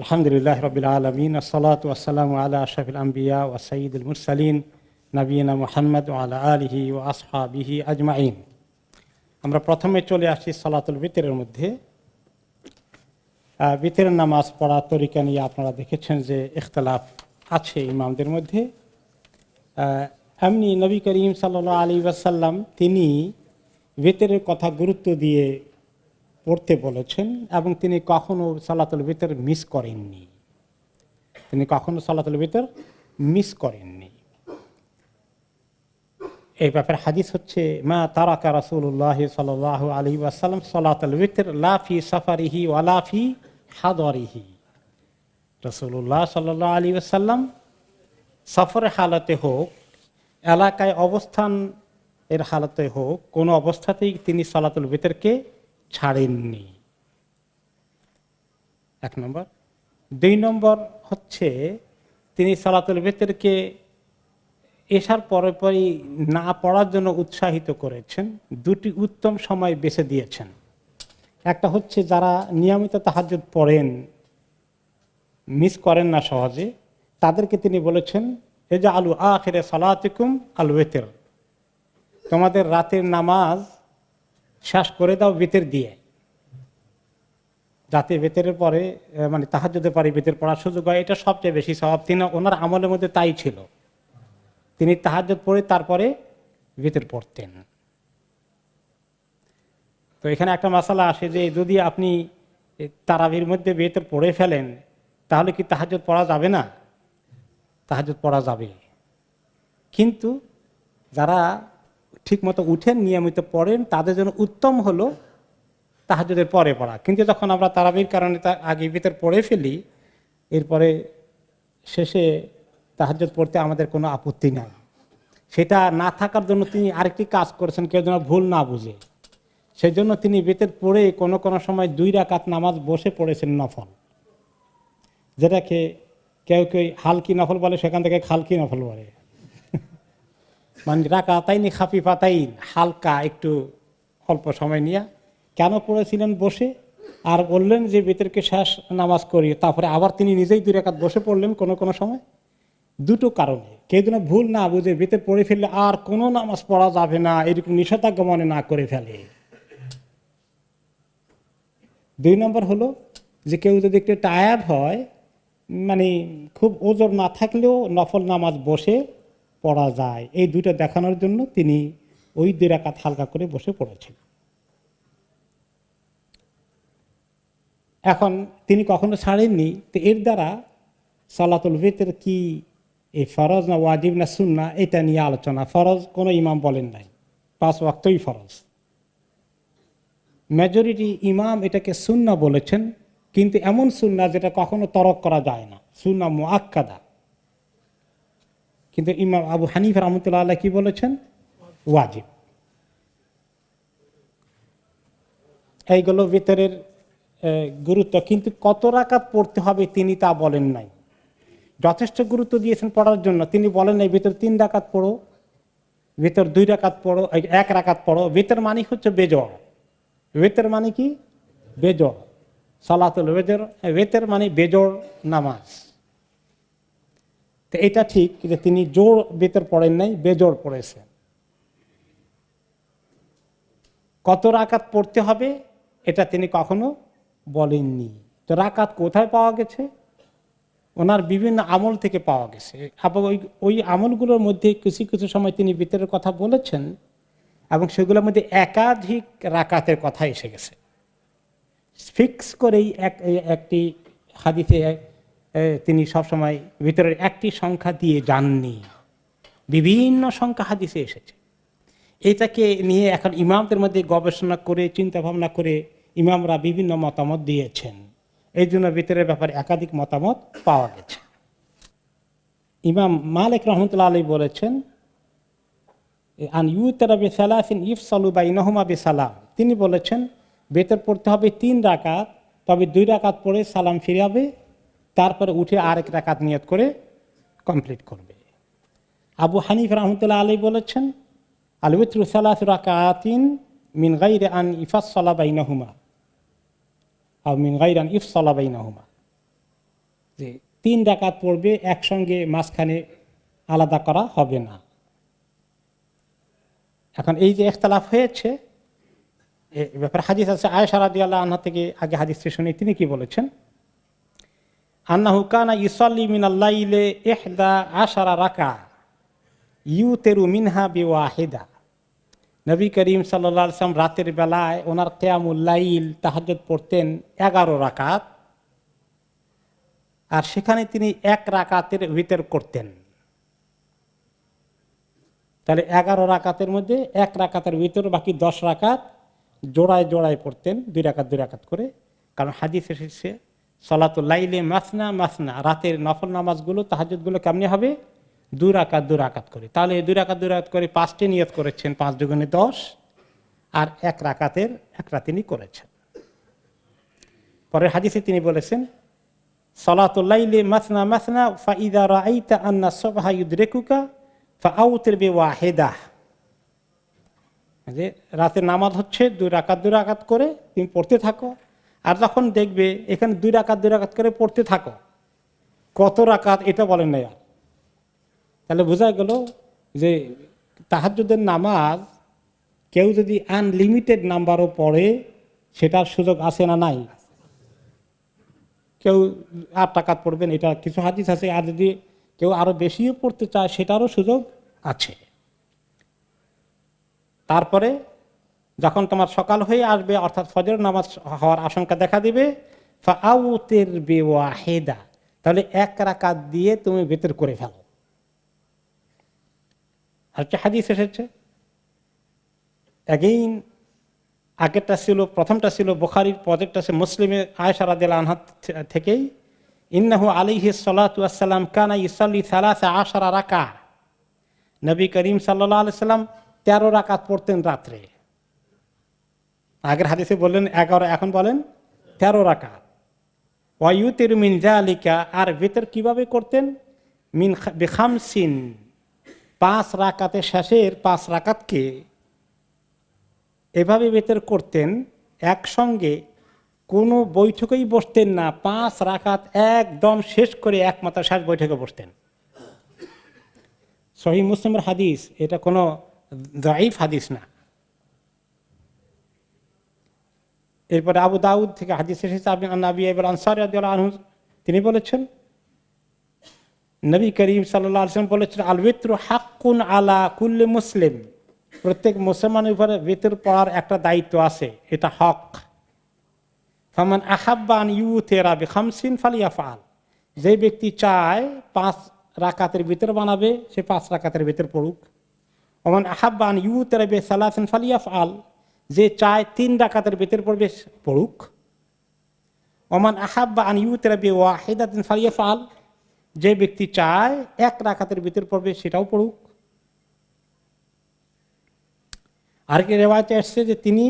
আলহামদুলিল্লাহ রাব্বিল আলামিন আসসালাতু ওয়াসসালামু আলা আশরাফিল আম্বিয়া ওয়া সাইয়্যিদুল মুরসালিন নবিয়িনা মুহাম্মদ ওয়া আলা আলিহি ওয়া আসহাবিহি আজমাইন। আমরা প্রথমে চলে আসি সালাতুল বিতরের মধ্যে। বিতরের নামাজ পড়ার তরিকা নিয়ে আপনারা দেখেছেন যে ইখতিলাফ আছে ইমামদের মধ্যে। এমনি নবী করিম সাল্লাল্লাহু আলাইহি ওয়াসাল্লাম তিনি বিতরের কথা গুরুত্ব দিয়ে পড়তে বলেছেন এবং তিনি কখনো সালাতুল বিতর মিস করেননি। এই ব্যাপারে হাদিস হচ্ছে মা তারাকা রাসূলুল্লাহ সাল্লাল্লাহু আলাইহি ওয়াসাল্লাম সালাতুল বিতর লা ফি সাফারিহি ওয়া লা ফি হাদরিহি। রাসূলুল্লাহ সাল্লাল্লাহু আলাইহি ওয়াসাল্লাম সফরের হালতে হোক, এলাকায় অবস্থান এর হালতে হোক, কোনো অবস্থাতেই তিনি সালাতুল বিতরকে ছাড়েননি। এক নম্বর। দুই নম্বর হচ্ছে তিনি সালাতুল বিতরকে এশার পরে পরই না পড়ার জন্য উৎসাহিত করেছেন। দুটি উত্তম সময় বেছে দিয়েছেন। একটা হচ্ছে যারা নিয়মিত তাহাজ্জুদ পড়েন, মিস করেন না সহজে, তাদেরকে তিনি বলেছেন ইজআলু আখিরা সালাতিকুম আল বিতর, তোমাদের রাতের নামাজ শেষ করে দাও বিতর দিয়ে, যাতে বিতরের পরে মানে তাহাজ্জুদের পরে বিতর পড়ার সুযোগ হয়। এটা সবচেয়ে বেশি সওয়াব। তিনি ওনার আমলের মধ্যে তাই ছিল, তিনি তাহাজ্জুদ পড়ে তারপরে বিতর পড়তেন। তো এখানে একটা মাসালা আসে যে যদি আপনি তারাবির মধ্যে বিতর পড়ে ফেলেন তাহলে কি তাহাজ্জুদ পড়া যাবে না? তাহাজ্জুদ পড়া যাবে, কিন্তু যারা ঠিকমতো উঠেন, নিয়মিত পড়েন, তাদের জন্য উত্তম হলো তাহাজ্জুদের পরে পড়া। কিন্তু যখন আমরা তারাবির কারণে আগে ভিতর পড়ে ফেলি, এরপরে শেষে তাহাজ্জুদ পড়তে আমাদের কোনো আপত্তি নাই। সেটা না থাকার জন্য তিনি আরেকটি কাজ করেছেন, কেউ যেন ভুল না বুঝে। সেই জন্য তিনি ভিতর পড়ে কোনো কোনো সময় 2 রাকাত নামাজ বসে পড়েছেন নফল, যেটাকে কেউ কেউ হালকি নফল বলে, সেখান থেকে খালকি নফল বলে। মানে রাকাতাইন খাফিফাতাইন, হালকা একটু অল্প সময় নিয়ে কেন পড়েছিলেন বসে, আর বললেন যে ভিতরকে শেষ নামাজ করি, তারপরে আবার তিনি নিজেই 2 রাকাত বসে পড়লেন কোনো কোনো সময়। দুটো কারণে, কেউ যেন ভুল না বুঝে ভিতর পড়ে ফেললে আর কোনো নামাজ পড়া যাবে না এরকম নিষেধাজ্ঞা মনে না করে ফেলে। 2 নম্বর হলো যে কেউ যদি একটু টায়ার্ড হয়, মানে খুব ওজর না থাকলেও নফল নামাজ বসে পড়া যায়, এই দুটো দেখানোর জন্য তিনি ওই 2 রাকাত হালকা করে বসে পড়েছেন। এখন তিনি কখনো ছাড়েননি। তো এর দ্বারা সালাতুল বিতর কি এই ফরজ না ওয়াজিব না সুন্নাহ, এটা নিয়ে আলোচনা। ফরজ কোনো ইমাম বলেন নাই, 5 ওয়াক্তই ফরজ। মেজরিটি ইমাম এটাকে সুন্নাহ বলেছেন, কিন্তু এমন সুন্নাহ যেটা কখনো তরক করা যায় না, সুন্নাহ মুআক্কাদা। কিন্তু ইমাম আবু হানিফা রাহমাতুল্লাহ আলাইহি কি বলেছেন? ওয়াজিব। এইগুলো ভিতরের গুরুত্ব। কিন্তু কত রাকাত পড়তে হবে তিনি তা বলেন নাই। যথেষ্ট গুরুত্ব দিয়েছেন পড়ার জন্য। তিনি বলেন নাই ভিতর 3 রাকাত পড়ো, ভিতর 2 রাকাত পড়ো, 1 রাকাত পড়ো। ভিতর মানে হচ্ছে বেজড়। ভিতর মানে কি? বেজড়। সালাতুল বিতর মানে বেজড় নামাজ। তো এটা ঠিক যে তিনি জোর ভিতর পড়েন নাই, বেজোড় পড়েছেন। কত রাকাত পড়তে হবে এটা তিনি কখনো বলেননি। তো রাকাত কোথায় পাওয়া গেছে? ওনার বিভিন্ন আমল থেকে পাওয়া গেছে। আবার ওই আমলগুলোর মধ্যে কিছু কিছু সময় তিনি ভিতরের কথা বলেছেন এবং সেগুলোর মধ্যে একাধিক রাকাতের কথা এসে গেছে। ফিক্স করেই একটি হাদিসে তিনি সবসময় ভিতরের একটি সংখ্যা দিয়ে যাননি, বিভিন্ন সংখ্যা হাদিসে এসেছে। এটাকে নিয়ে এখন ইমামদের মধ্যে গবেষণা করে চিন্তা ভাবনা করে ইমামরা বিভিন্ন মতামত দিয়েছেন। এই জন্য ভিতরের ব্যাপারে একাধিক মতামত পাওয়া গেছে। ইমাম মালিক রাহমাতুল্লাহ আলাইহি বলেছেন আন ইউতরা বিসালাসিন ইফসালু বাইনাহুমা বিসালাম। তিনি বলেছেন ভিতর পড়তে হবে 3 রাকাত, তবে 2 রাকাত পড়ে সালাম ফিরাবে, তারপরে উঠে 1 রাকাত নিয়ত করে কমপ্লিট করবে। আবু হানিফা রাহমাতুল্লাহ আলাইহি বলেছেন আল উতরু সালাসু রাকাতিন মিন গায়রি আন ইফাসসালা বাইনাহুমা আও মিন গায়রি আন ইফসালা বাইনাহুমা। যে 3 রাকাত পড়বে, একসঙ্গে মাঝখানে আলাদা করা হবে না। এখন এই যে ইখতিলাফ হয়েছে, এই ব্যাপারে হাদিস আছে আয়েশা রাদিয়াল্লাহু আনহা থেকে, আগে হাদিসটি শুনি, তিনি কি বলেছেন? আন্নাহু কানা ইউসাল্লি মিনাল লাইলি 11 রাকা ইউতিরু মিনহা বিওয়াহিদা। নবী করিম সাল্লাল্লাহু আলাইহি ওয়াসাল্লাম রাতের বেলায় ওনার কিয়ামুল লাইল তাহাজ্জুদ পড়তেন 11 রাকাত, আর সেখানে তিনি 1 রাকাতের ভিতর করতেন। তাহলে 11 রাকাতের মধ্যে 1 রাকাতের ভিতর বাকি 10 রাকাত জোড়ায় জোড়ায় পড়তেন, 2 রাকাত 2 রাকাত করে। কারণ হাদিস এসেছে সালাতুল লাইলে মাসনা মাসনা, রাতের নফল নামাজগুলো তাহাজ্জুদগুলো কেমনি হবে? 2 রাকাত 2 রাকাত করে। তাহলে 2 রাকাত 2 রাকাত করে 5টি নিয়ত করেছেন, 5 দুগুণে 10, আর 1 রাকাতের 1টা তিনি করেছেন। পরের হাদিসে তিনি বলেছেন সালাতুল লাইলে মাসনা মাসনা ফাইদা রাআইতা আন্না সুবহা ইউদরিকুকা ফাআউতির বিওয়াহিদা। যে রাতের নামাজ হচ্ছে 2 রাকাত 2 রাকাত করে তুমি পড়তে থাকো, আর যখন দেখবে এখানে 2 রাকাত 2 রাকাত করে পড়তে থাকো, কত রাকাত এটা বলেন না। তাহলে বোঝা গেল যে তাহাজ্জুদের নামাজ কেউ যদি আনলিমিটেড নাম্বারও পড়ে সেটার সুযোগ আছে না নাই? কেউ 8 রাকাত পড়বেন, এটা কিছু হাদিস আছে, আর যদি কেউ আরো বেশিও পড়তে চায় সেটারও সুযোগ আছে। তারপরে যখন তোমার সকাল হয়ে আসবে, অর্থাৎ ফজর নামাজ হওয়ার আশঙ্কা দেখা দিবে, ফাআউতির বিওয়াহিদা, তাহলে 1 রাকাত দিয়ে তুমি ভিতর করে ফেলো। আর একটা হাদিস এসেছে এগেইন, আগেরটা ছিল, প্রথমটা ছিল বুখারীর, পরেরটা আছে মুসলিমের, আয়েশা রাদিয়াল্লাহু আনহা থেকেই, ইন্নাহু আলাইহিস সালাতু ওয়াস সালাম কানা ইউসাল্লি 13 রাকা। নবী করিম সাল্লাল্লাহু আলাইহি সাল্লাম 13 রাকাত পড়তেন রাত্রে। আগের হাদিসে বললেন 11, এখন বলেন 13 রাকাত। ওয়া ইউতিরু মিন যালিকা, আর ভিতর কিভাবে করতেন? মিন বিখামসিন, 5 রাকাতের শেষের 5 রাকাতকে এভাবে ভিতর করতেন, একসঙ্গে কোনো বৈঠকেই বসতেন না। 5 রাকাত একদম শেষ করে একমাত্র শেষ বৈঠকে বসতেন। সহিহ মুসলিমের হাদিস, এটা কোনো দাঈফ হাদিস না। এরপরে আবু দাউদ থেকে হাদিস এসেছে আবি আইয়ুব আনসারী রাদিয়াল্লাহু আনহু, তিনি বলেছেন নবী করিম সাল্লাল্লাহু আলাইহি ওয়াসাল্লাম বলেছেন আল বিত্রু হাক্কুন আলা কুল্লি মুসলিম, প্রত্যেক মুসলমানের উপরে বিতর পড়ার একটা দায়িত্ব আছে, এটা হক। ফামান আহাব্বা আন ইউতিরা বিখামসিন ফালিয়াফআল, যে ব্যক্তি চায় 5 রাকাতের ভিতর বানাবে, সে 5 রাকাতের ভিতর পড়ুক। ওমান আহাব্বা আন ইউতিরা বিসালাসিন ফালিয়াফআল, যে চায় 3 রাকাতের ভিতর পড়বে পড়ুক। ওমান আহাব্বা আন ইউতিরা বিওয়াহিদাতিন ফালিয়াফআল, যে ব্যক্তি চায় 1 রাকাতের ভিতর পড়বে সেটাও পড়ুক। আর কি রেওয়ায়েতে আসছে যে তিনি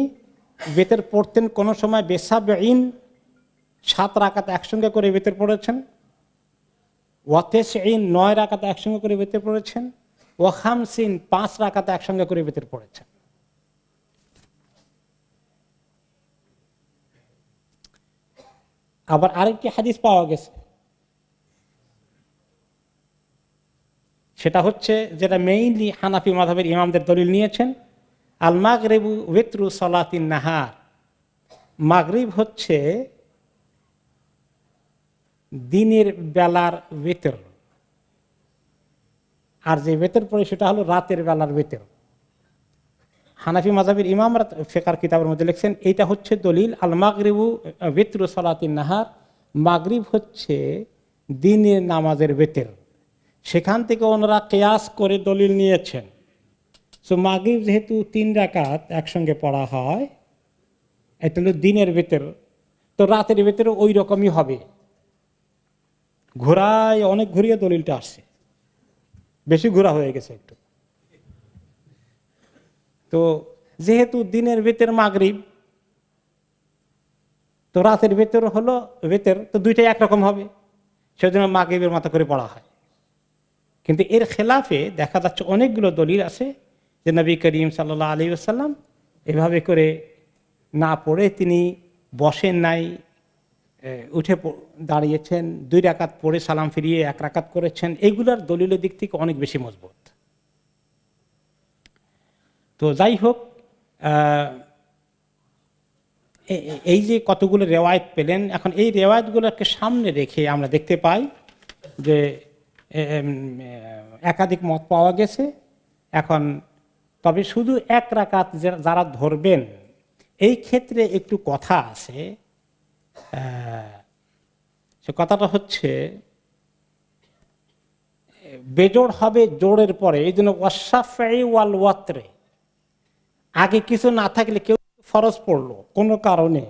বেতের পড়তেন কোন সময় বেসাবঈন, 7 রাকাত একসঙ্গে করে বেতের পড়েছেন, ওয়া তাসঈন, 9 রাকাত একসঙ্গে করে বেতের পড়েছেন, ওয়া খামসিন, 5 রাকাত একসঙ্গে করে বেতের পড়েছেন। আবার আরেকটি হাদিস পাওয়া গেছে, সেটা হচ্ছে যেটা মেইনলি হানাফি মাযহাবের ইমামদের দলিল নিয়েছেন, আল মাগরিবু ওয়িত্রু সালাতিন নাহার, মাগরিব হচ্ছে দিনের বেলার ওয়িতর, আর যে ওয়িতর পড়ে সেটা হলো রাতের বেলার ওয়িতর। হানাফি মাযহাবের ইমামরা ফিকহ কিতাবের মধ্যে লিখছেন এইটা হচ্ছে দলিল, আল মাগরিবু ওয়িত্রু সালাতিন নাহার, মাগরিব হচ্ছে দিনের নামাজের ওয়িতর। সেখান থেকে ওনারা কিয়াস করে দলিল নিয়েছেন। সো মাগরিব যেহেতু 3 রাকাত একসঙ্গে পড়া হয়, এটা হলো দিনের ভিতর, তো রাতের ভিতরে ওই রকমই হবে। ঘোরায় অনেক ঘুরিয়ে দলিলটা আসছে, বেশি ঘোরা হয়ে গেছে একটু। তো যেহেতু দিনের ভিতর মাগরিব, তো রাতের ভিতর হলো ভিতর, তো দুইটাই একরকম হবে, সেজন্য মাগরিবের মতো করে পড়া হয়। কিন্তু এর খেলাফে দেখা যাচ্ছে অনেকগুলো দলিল আছে যে নবী করিম সাল্লাল্লাহু আলাইহি ওয়াসাল্লাম এভাবে করে না পড়ে তিনি বসেন নাই, উঠে দাঁড়িয়েছেন, 2 রাকাত পড়ে সালাম ফিরিয়ে 1 রাকাত করেছেন, এইগুলোর দলিলের দিক থেকে অনেক বেশি মজবুত। তো যাই হোক, এই যে কতগুলো রেওয়ায়েত পেলেন, এখন এই রেওয়ায়েতগুলোকে সামনে রেখে আমরা দেখতে পাই যে একাধিক মত পাওয়া গেছে। এখন তবে শুধু 1 রাকাত যারা ধরবেন, এই ক্ষেত্রে একটু কথা আছে। সে কথাটা হচ্ছে বেজোড় হবে জোড়ের পরে, এই জন্য ওয়াশাফি ওয়াল ওয়াতরে, আগে কিছু না থাকলে কেউ ফরজ পড়লো কোনো কারণে,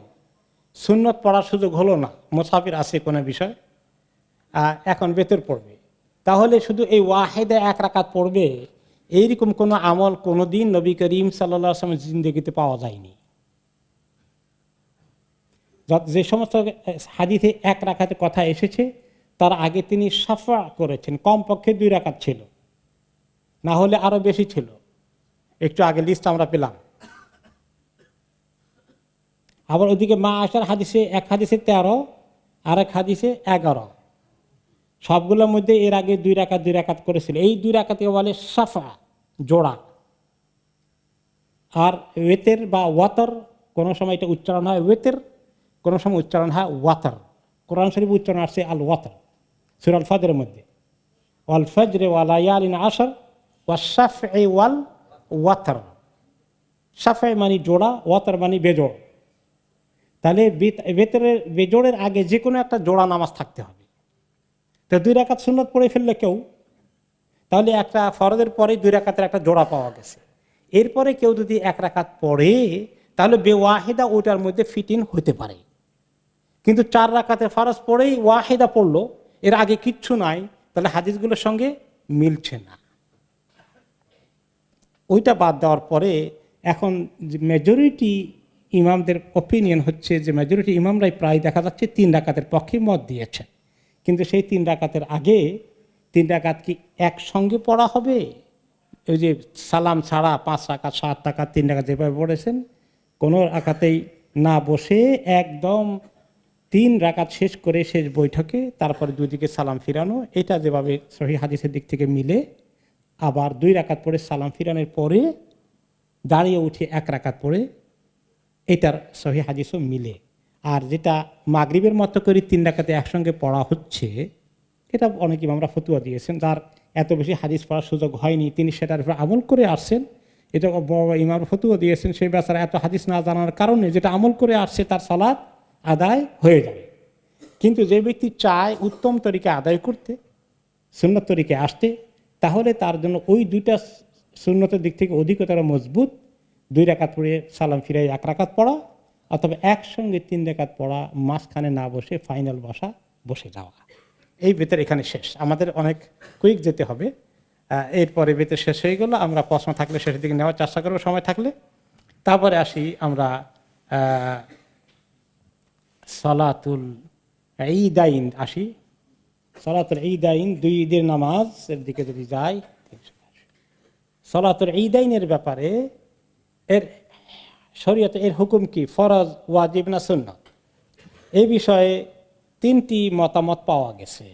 সুন্নত পড়ার সুযোগ হলো না, মুসাফির আছে কোনো বিষয়, এখন বেতর পড়বে, তাহলে শুধু এই ওয়াহেদে 1 রাকাত পড়বে, এইরকম কোনো আমল কোনোদিন নবী করিম সাল্লাল্লাহু আলাইহি ওয়াসাল্লামের জিন্দেগিতে পাওয়া যায়নি। যে সমস্ত হাদিসে 1 রাকাতের কথা এসেছে তার আগে তিনি সাফা করেছেন, কমপক্ষে 2 রাকাত ছিল, না হলে আরো বেশি ছিল। একটু আগে লিস্ট আমরা পেলাম। আবার ওদিকে মা আয়েশার হাদিসে, এক হাদিসে 13, আর এক হাদিসে 11, সবগুলোর মধ্যে এর আগে 2 রাকাত করেছিল। এই 2 রাকাতকে বলে সাফা, জোড়া। আর ওয়েতের বা ওয়াতর, কোনো সময় এটা উচ্চারণ হয় ওয়েতের, কোনো সময় উচ্চারণ হয় ওয়াতর। কোরআন শরীফ উচ্চারণ আসছে আল ওয়াতর, সূরা আল ফাজরের মধ্যে, ওয়াল ফাজরি ওয়া লায়ালিন আশর ওয়াশ-শাফঈ ওয়াল ওয়াতর। শাফঈ মানে জোড়া, ওয়াতর মানে বেজোড়। তাহলে বেতরের বেজোড়ের আগে যে কোনো একটা জোড়া নামাজ থাকতে হবে। তো 2 রাকাত সুন্নত পড়ে ফেললে কেউ, তাহলে একটা ফরজের পরে 2 রাকাতের একটা জোড়া পাওয়া গেছে। এরপরে কেউ যদি 1 রাকাত পড়ে, তাহলে বেওয়াহিদা ওটার মধ্যে ফিট ইন হতে পারে। কিন্তু 4 রাকাতে ফরজ পড়েই ওয়াহিদা পড়লো, এর আগে কিচ্ছু নাই, তাহলে হাদিসগুলোর সঙ্গে মিলছে না। ওইটা বাদ দেওয়ার পরে এখন মেজরিটি ইমামদের অপিনিয়ন হচ্ছে যে মেজরিটি ইমামরাই প্রায় দেখা যাচ্ছে 3 রাকাতের পক্ষে মত দিয়েছে। কিন্তু সেই 3 রাকাতের আগে 3 রাকাত কি একসঙ্গে পড়া হবে? ওই যে সালাম ছাড়া 5 রাকাত, 7 রাকাত, 3 রাকাত যেভাবে পড়েছেন, কোনো রাকাতেই না বসে একদম 3 রাকাত শেষ করে শেষ বৈঠকে তারপরে 2 দিকে সালাম ফিরানো, এটা যেভাবে সহিহ হাদিসের দিক থেকে মিলে, আবার 2 রাকাত পড়ে সালাম ফিরানোর পরে দাঁড়িয়ে উঠে 1 রাকাত পড়ে, এটার সহিহ হাদিসও মিলে। আর যেটা মাগরিবের মতো করে 3 রাকাতে একসঙ্গে পড়া হচ্ছে, এটা অনেক ইমামরা ফতুয়া দিয়েছেন। যার এত বেশি হাদিস পড়ার সুযোগ হয়নি, তিনি সেটার উপর আমল করে আসছেন, এটা বড় ইমাম ফতুয়া দিয়েছেন। সেই বেচারা এত হাদিস না জানার কারণে যেটা আমল করে আসছে তার সালাত আদায় হয়ে যাবে। কিন্তু যে ব্যক্তি চায় উত্তম তরিকা আদায় করতে, সুন্নত তরিকায় আসতে, তাহলে তার জন্য ওই 2টা সুন্নতের দিক থেকে অধিকতর মজবুত, 2 রাকাত পড়ে সালাম ফিরাই 1 রাকাত পড়া, অথবা একসঙ্গে 3 রাকাত পড়া, মাঝখানে না বসে ফাইনাল বসে যাওয়া। এই বেতের এখানে শেষ। আমাদের অনেক কুইক যেতে হবে, এরপরে বেতের শেষ হয়ে গেল। আমরা প্রশ্ন থাকলে শেষের দিকে নেওয়ার চেষ্টা করবো সময় থাকলে। তারপরে আসি আমরা সালাতুল ঈদাইন আসি। সালাতুল ঈদাইন, 2 ঈদের নামাজের দিকে যদি যাই, সালাতুল ঈদাইনের ব্যাপারে এর শরীয়তে এর হুকুম কি, ফরজ, ওয়াজিব না সুন্নাত, এই বিষয়ে 3টি মতামত পাওয়া গেছে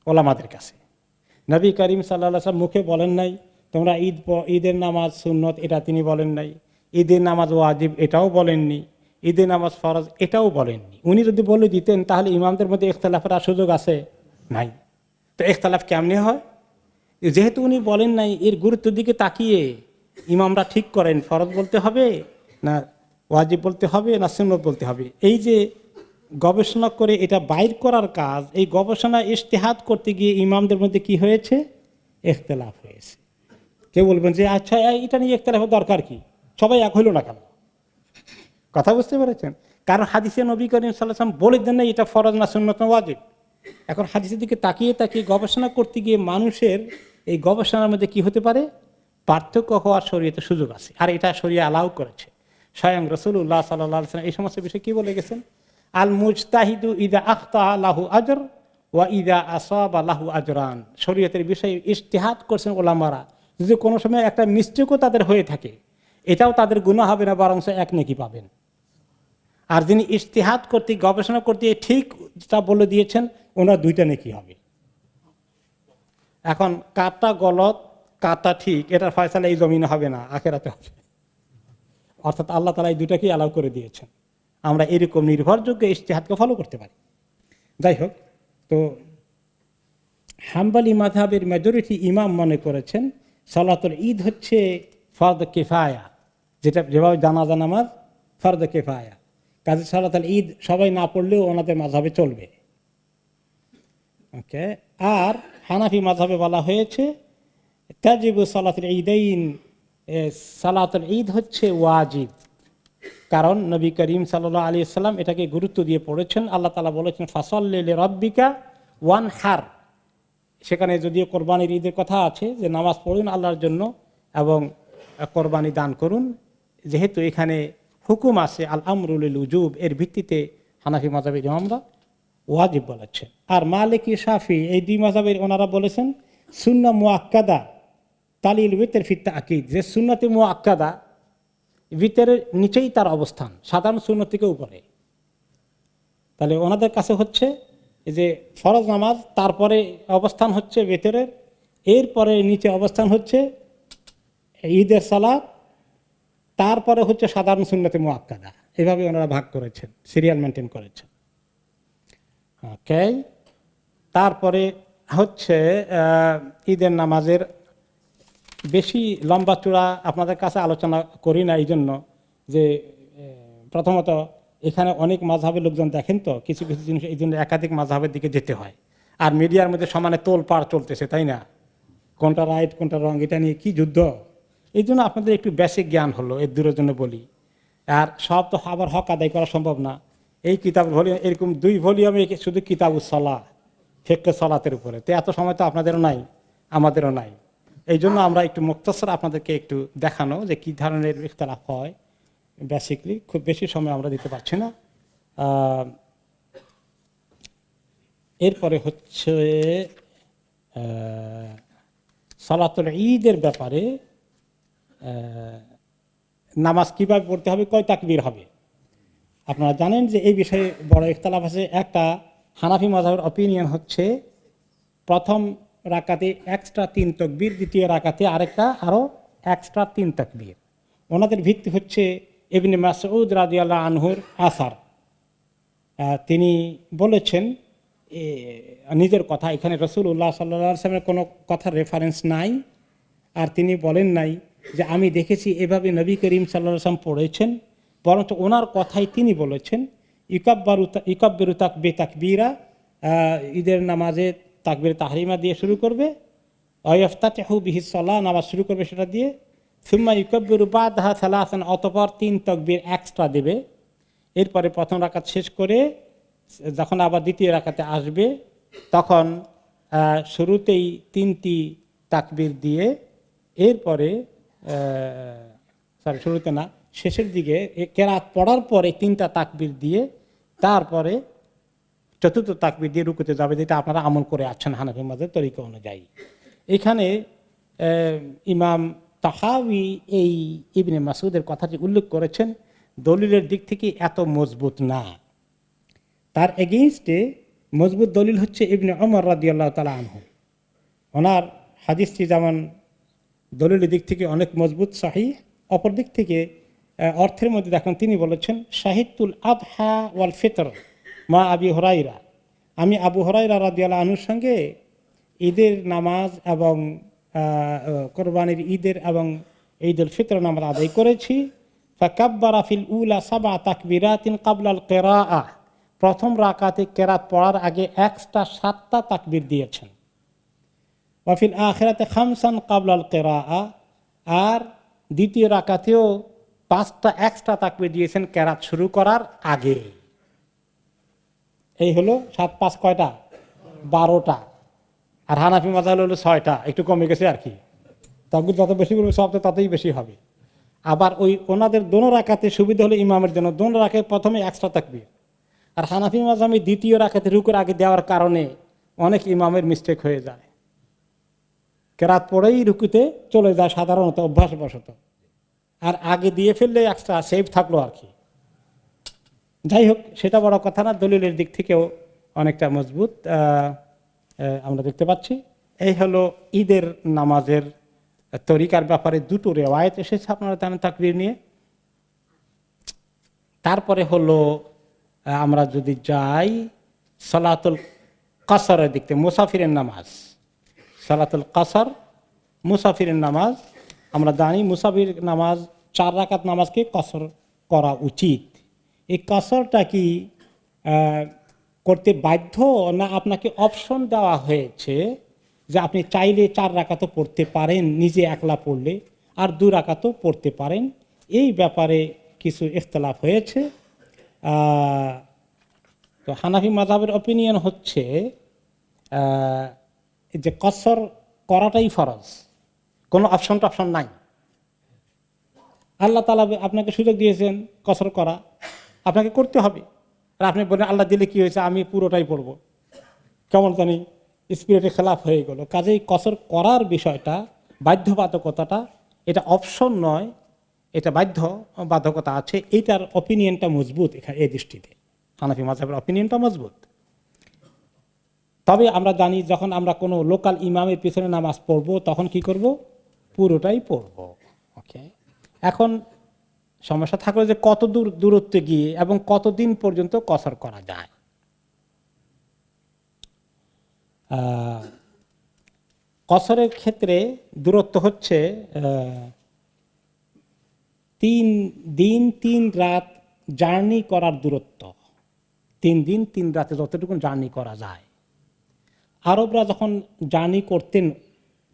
ওলামাদের কাছে। নবী করিম সাল্লাল্লাহু আলাইহি ওয়াসাল্লাম মুখে বলেন নাই তোমরা ঈদের নামাজ সুন্নত, এটা তিনি বলেন নাই। ঈদের নামাজ ওয়াজিব, এটাও বলেননি। ঈদের নামাজ ফরজ, এটাও বলেননি। উনি যদি বলে দিতেন তাহলে ইমামদের মধ্যে ইখতিলাফের আর সুযোগ আছে? নাই। তো ইখতিলাফ কেমনে হয়? যেহেতু উনি বলেন নাই, এর গুরুত্বের দিকে তাকিয়ে ইমামরা ঠিক করেন ফরজ বলতে হবে না ওয়াজিব বলতে হবে না সুন্নত বলতে হবে। এই যে গবেষণা করে এটা বাইর করার কাজ, এই গবেষণা ইজতিহাদ করতে গিয়ে ইমামদের মধ্যে কি হয়েছে? ইখতিলাফ হয়েছে। কেউ বলবেন যে আচ্ছা এটা নিয়ে ইখতিলাফের দরকার কি, সবাই এক হইল না কেন? কথা বুঝতে পেরেছেন? কারণ হাদিসে নবী করিম সাল্লাল্লাহু আলাইহি ওয়াসাল্লাম বলে দেন না এটা ফরজ না সুন্নত না ওয়াজিব। এখন হাদিসের দিকে তাকিয়ে তাকিয়ে গবেষণা করতে গিয়ে মানুষের এই গবেষণার মধ্যে কি হতে পারে? পার্থক্য হওয়ার শরীয়তে সুযোগ আছে। আর এটা শরীয়ত অ্যালাউ করেছে। স্বয়ং রাসূলুল্লাহ সাল্লাল্লাহু আলাইহি ওয়াসাল্লাম এই সমস্ত বিষয়ে কি বলে গেছেন? আল মুজতাহিদু ইযা আখতা লাহু আজর ওয়া ইযা আসাবা লাহু আজরান। শরীয়তের বিষয়ে ইজতিহাদ করছেন ওলামারা, যদি কোনো সময় একটা মিস্টেকও তাদের হয়ে থাকে, এটাও তাদের গুনাহ হবে না, বরং 1 নেকি পাবেন। আর যিনি ইজতিহাদ করতে গবেষণা করতে ঠিক তা বলে দিয়েছেন, ওনার দুইটা নেকি হবে। এখন কারটা গলত কারটা ঠিক, এটার ফয়সালা এই জমিনে হবে না, আখেরাতে হবে। অর্থাৎ আল্লাহ তাআলা এই দুটাকেই অ্যালাউ করে দিয়েছেন, আমরা এরকম নির্ভরযোগ্য ইজতিহাদকে ফলো করতে পারি। যাই হোক, তো হাম্বলি মাযহাবের মেজরিটি ইমাম মনে করেছেন সালাতুল ঈদ হচ্ছে ফরদ কিফায়া, যেটা যেভাবে জানাজা নামাজ ফরদ কিফায়া, কাজে সালাতুল ঈদ সবাই না পড়লেও ওনাদের মাযহাবে চলবে। ওকে। আর হানাফি মাযহাবে বলা হয়েছে তাজিবু সালাতুল ঈদাইন, সালাতুল ঈদ হচ্ছে ওয়াজিব, কারণ নবী করিম সাল্লাল্লাহু আলাইহি সাল্লাম এটাকে গুরুত্ব দিয়ে পড়েছেন। আল্লাহ তাআলা বলেছেন ফাসাল্লি লিরাব্বিকা ওয়ানহার, সেখানে যদিও কোরবানির ঈদের কথা আছে যে নামাজ পড়ুন আল্লাহর জন্য এবং কোরবানি দান করুন, যেহেতু এখানে হুকুম আছে আল আমরু লিল উজুব, এর ভিত্তিতে হানাফি মাযহাবের ইমামরা ওয়াজিব বলেছে। আর মালিকি শাফি এই দুই মাযহাবের ওনারা বলেছেন সুন্নাহ মুআক্কাদা তালিল বিতর ফি তাকিদ, যে সুন্নতে মুআক্কাদা বিতরের নিচেই তার অবস্থান, সাধারণ সুন্নত থেকে উপরে। তাহলে ওনাদের কাছে হচ্ছে যে ফরজ নামাজ, তারপরে অবস্থান হচ্ছে বিতরের, এরপরে নিচে অবস্থান হচ্ছে ঈদের সালাত, তারপরে হচ্ছে সাধারণ সুন্নতে মুআক্কাদা। এভাবে ওনারা ভাগ করেছেন, সিরিয়াল মেনটেন করেছেন। ওকে। তারপরে হচ্ছে ঈদের নামাজের বেশি লম্বা চূড়া আপনাদের কাছে আলোচনা করি না, এই জন্য যে প্রথমত এখানে অনেক মাযহাবের লোকজন দেখেন, তো কিছু কিছু জিনিস এই জন্য একাধিক মাযহাবের দিকে যেতে হয়। আর মিডিয়ার মধ্যে সমানে তোলপাড় চলতেছে, তাই না? কোনটা রাইট কোনটা রং, এটা নিয়ে কি যুদ্ধ। এই জন্য আপনাদের একটু বেসিক জ্ঞান হলো, এর দূরের জন্য বলি। আর সব তো আবার হক আদায় করা সম্ভব না। এই কিতাব ভলিউম এরকম 2 ভলিউমে শুধু কিতাবুস সালাহ, ফিকহে সালাতের উপরে, তো এত সময় তো আপনাদেরও নাই আমাদেরও নাই। এই জন্য আমরা একটু মুক্তাসর আপনাদেরকে একটু দেখানো যে কি ধরনের ইখতিলাফ হয়। বেসিকলি খুব বেশি সময় আমরা দিতে পারছি না। এরপরে হচ্ছে সালাতুল ঈদের ব্যাপারে নামাজ কিভাবে পড়তে হবে, কয় তাকবীর হবে। আপনারা জানেন যে এই বিষয়ে বড় ইখতিলাফ আছে। একটা হানাফি মাযহাবের অপিনিয়ন হচ্ছে প্রথম রাকাতে এক্সট্রা 3 তাকবীর, দ্বিতীয় রাকাতে আরেকটা আরও এক্সট্রা 3 তাকবীর। ওনাদের ভিত্তি হচ্ছে ইবনে মাসউদ রাদিয়াল্লাহু আনহুর আসার। তিনি বলেছেন নিজের কথা, এখানে রাসূলুল্লাহ সাল্লাল্লাহু আলাইহি ওয়াসাল্লামের কোনো কথার রেফারেন্স নাই। আর তিনি বলেন নাই যে আমি দেখেছি এভাবে নবী করিম সাল্লাল্লাহু আলাইহি ওয়াসাল্লাম পড়েছেন, বরঞ্চ ওনার কথাই তিনি বলেছেন ইকাব্বিরু তাকবীরা, ঈদের নামাজে তাকবীর তাহরিমা দিয়ে শুরু করবে, ওয়াইফতাতিহু বিহিস সালাহ, নামাজ শুরু করবে সেটা দিয়ে, সুম্মা ইকাব্বিরু বাদাহা সালাসান, অতঃপর 3 তাকবীর এক্সট্রা দেবে। এরপরে প্রথম রাকাত শেষ করে যখন আবার দ্বিতীয় রাকাতে আসবে তখন শুরুতেই 3টি তাকবীর দিয়ে, এরপরে শুরুতে না শেষের দিকে কেরাত পড়ার পরে 3টা তাকবীর দিয়ে তারপরে চতুর্থ তাকবীর দিয়ে রুকুতে যাবে, যেটা আপনারা আমল করে আছেন হানাফি মাযহাবের তরিকা অনুযায়ী। এখানে ইমাম তাহাউই এই ইবনে মাসউদের কথাটি উল্লেখ করেছেন, দলিলের দিক থেকে এত মজবুত না। তার এগেইনস্টে মজবুত দলিল হচ্ছে ইবনে ওমর রাদিয়াল্লাহু তাআলা আনহু। ওনার হাদিসটি যেমন দলিলের দিক থেকে অনেক মজবুত সহিহ, অপর দিক থেকে অর্থের মধ্যে দেখেন তিনি বলেছেন শাহিদুল আদহা ওয়াল ফিতর মা আবি হুরায়রা, আমি আবু হুরায়রা রাদিয়াল্লাহু আনহুর সঙ্গে ঈদের নামাজ এবং কোরবানির ঈদের এবং ঈদুল ফিতর নামাজ আদায় করেছি। ফাকাব্বারা ফিল উলা 7 তাকবীরাতিন ক্বাবলাল কিরাআহ, প্রথম রাকাতে কেরাত পড়ার আগে এক্সট্রা 7টা তাকবীর দিয়েছেন। ওয়া ফিল আখিরাতে 5 ক্বাবলাল কিরাআহ, আর দ্বিতীয় রাকাতেও 5টা এক্সট্রা তাকবীর দিয়েছেন কেরাত শুরু করার আগে। এই হলো 7 5 কয়টা? 12টা। আর হানাফি মাযহাব হলো 6টা, একটু কমে গেছে আর কি। তাকবীর যত বেশি করবে সব ততই বেশি হবে। আবার ওই ওনাদের দোনো রাকাতে সুবিধা হলো ইমামের জন্য, দোনো রাকাতে প্রথমে এক্সট্রা তাকবীর। আর হানাফি মাযহাবে দ্বিতীয় রাকাতে রুকুর আগে দেওয়ার কারণে অনেক ইমামের মিস্টেক হয়ে যায়, কেরাত পড়েই রুকুতে চলে যায় সাধারণত অভ্যাসবশত, আর আগে দিয়ে ফেললে এক্সট্রা সেভ থাকলো আর কি। যাই হোক, সেটা বড় কথা না, দলিলের দিক থেকেও অনেকটা মজবুত আমরা দেখতে পাচ্ছি। এই হলো ঈদের নামাজের তরিকার ব্যাপারে দুটো রেওয়ায়েত এসেছে আপনারা জানেন তাকবীর নিয়ে। তারপরে হলো আমরা যদি যাই সালাতুল কাসরের দিক থেকে, মুসাফিরের নামাজ, সালাতুল কাসর মুসাফিরের নামাজ। আমরা জানি মুসাফির নামাজ 4 রাকাত নামাজকে কসর করা উচিত। এই কসরটা কি করতে বাধ্য, না আপনাকে অপশন দেওয়া হয়েছে যে আপনি চাইলে 4 রাকাতও পড়তে পারেন নিজে একলা পড়লে, আর 2 রাকাতও পড়তে পারেন? এই ব্যাপারে কিছু ইখতিলাফ হয়েছে। তো হানাফি মাযহাবের অপিনিয়ন হচ্ছে যে কসর করাটাই ফরজ, কোনো অপশন টপশন নাই। আল্লাহ তাআলা আপনাকে সুযোগ দিয়েছেন কসর করা, আপনাকে করতে হবে। আর আপনি বলেন আল্লাহ দিলে কি হয়েছে, আমি পুরোটাই পড়ব, কেমন জানি স্পিরিটের খেলাফ হয়ে গেল। কাজেই কসর করার বিষয়টা, বাধ্যবাধকতাটা, এটা অপশন নয়, এটা বাধ্যকতা আছে। এইটার অপিনিয়নটা মজবুত এখানে এই দৃষ্টিতে, হানাফি মাযহাবের অপিনিয়নটা মজবুত। তবে আমরা জানি যখন আমরা কোনো লোকাল ইমামের পিছনে নামাজ পড়ব তখন কি করব, পুরোটাই পড়ব। ওকে, এখন সমস্যা থাকলো যে কত দূরত্বে গিয়ে এবং কতদিন পর্যন্ত কসর করা যায়। কসরের ক্ষেত্রে দূরত্ব হচ্ছে 3 দিন 3 রাত জার্নি করার দূরত্ব। 3 দিন 3 রাতে যতটুকু জার্নি করা যায়। আরবরা যখন জার্নি করতেন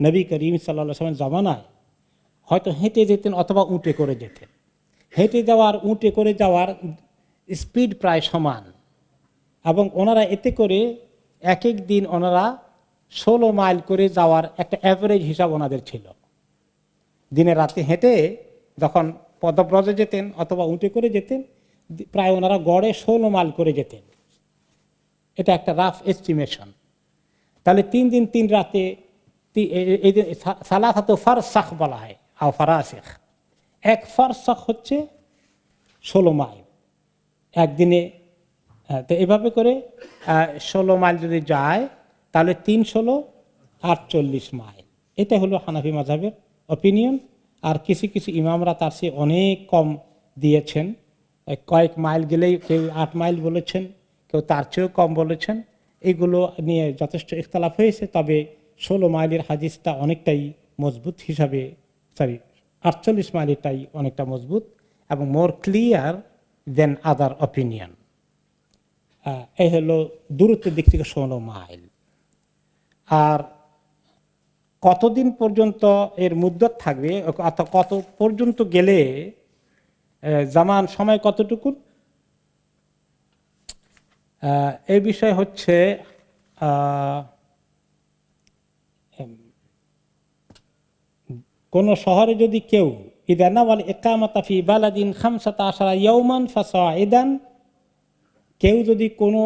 নবী করিম সাল্লাল্লাহু আলাইহি ওয়াসাল্লামের জামানায়, হয়তো হেঁটে যেতেন অথবা উটে করে যেতেন। হেঁটে যাওয়ার উটে করে যাওয়ার স্পিড প্রায় সমান, এবং ওনারা এতে করে এক এক দিন ওনারা 16 মাইল করে যাওয়ার একটা অ্যাভারেজ হিসাব ওনাদের ছিল। দিনে রাতে হেঁটে যখন পদব্রজে যেতেন অথবা উটে করে যেতেন, প্রায় ওনারা গড়ে 16 মাইল করে যেতেন। এটা একটা রাফ এস্টিমেশন। তাহলে 3 দিন 3 রাতে এই যে সালাসাতু ফারসাখ বলা হয়, আও ফারাসিখ। এক ফারসাখ হচ্ছে 16 মাইল একদিনে। তো এভাবে করে 16 মাইল যদি যায় তাহলে 3 16 48 মাইল। এটা হলো হানাফি মাযহাবের অপিনিয়ন। আর কিছু কিছু ইমামরা তার চেয়ে অনেক কম দিয়েছেন, কয়েক মাইল গেলেই কেউ 8 মাইল বলেছেন, কেউ তার চেয়েও কম বলেছেন। এগুলো নিয়ে যথেষ্ট ইখতিলাফ হয়েছে। তবে 16 মাইলের হাদিসটা অনেকটাই মজবুত হিসাবে, 48 মাইলেরটাই অনেকটা মজবুত এবং মোর ক্লিয়ার দেন আদার অপিনিয়ন। এই হলো দূরত্বের দিক থেকে 16 মাইল। আর কতদিন পর্যন্ত এর মুদ্দত থাকবে, অর্থাৎ কত পর্যন্ত গেলে জামান সময় কতটুকু, এই বিষয় হচ্ছে কোন শহরে যদি কেউ ইদানাওয়াল ইকামাতা ফি বালাদিন 15 ইয়াওমান ফাসাইদান, কেউ যদি কোনো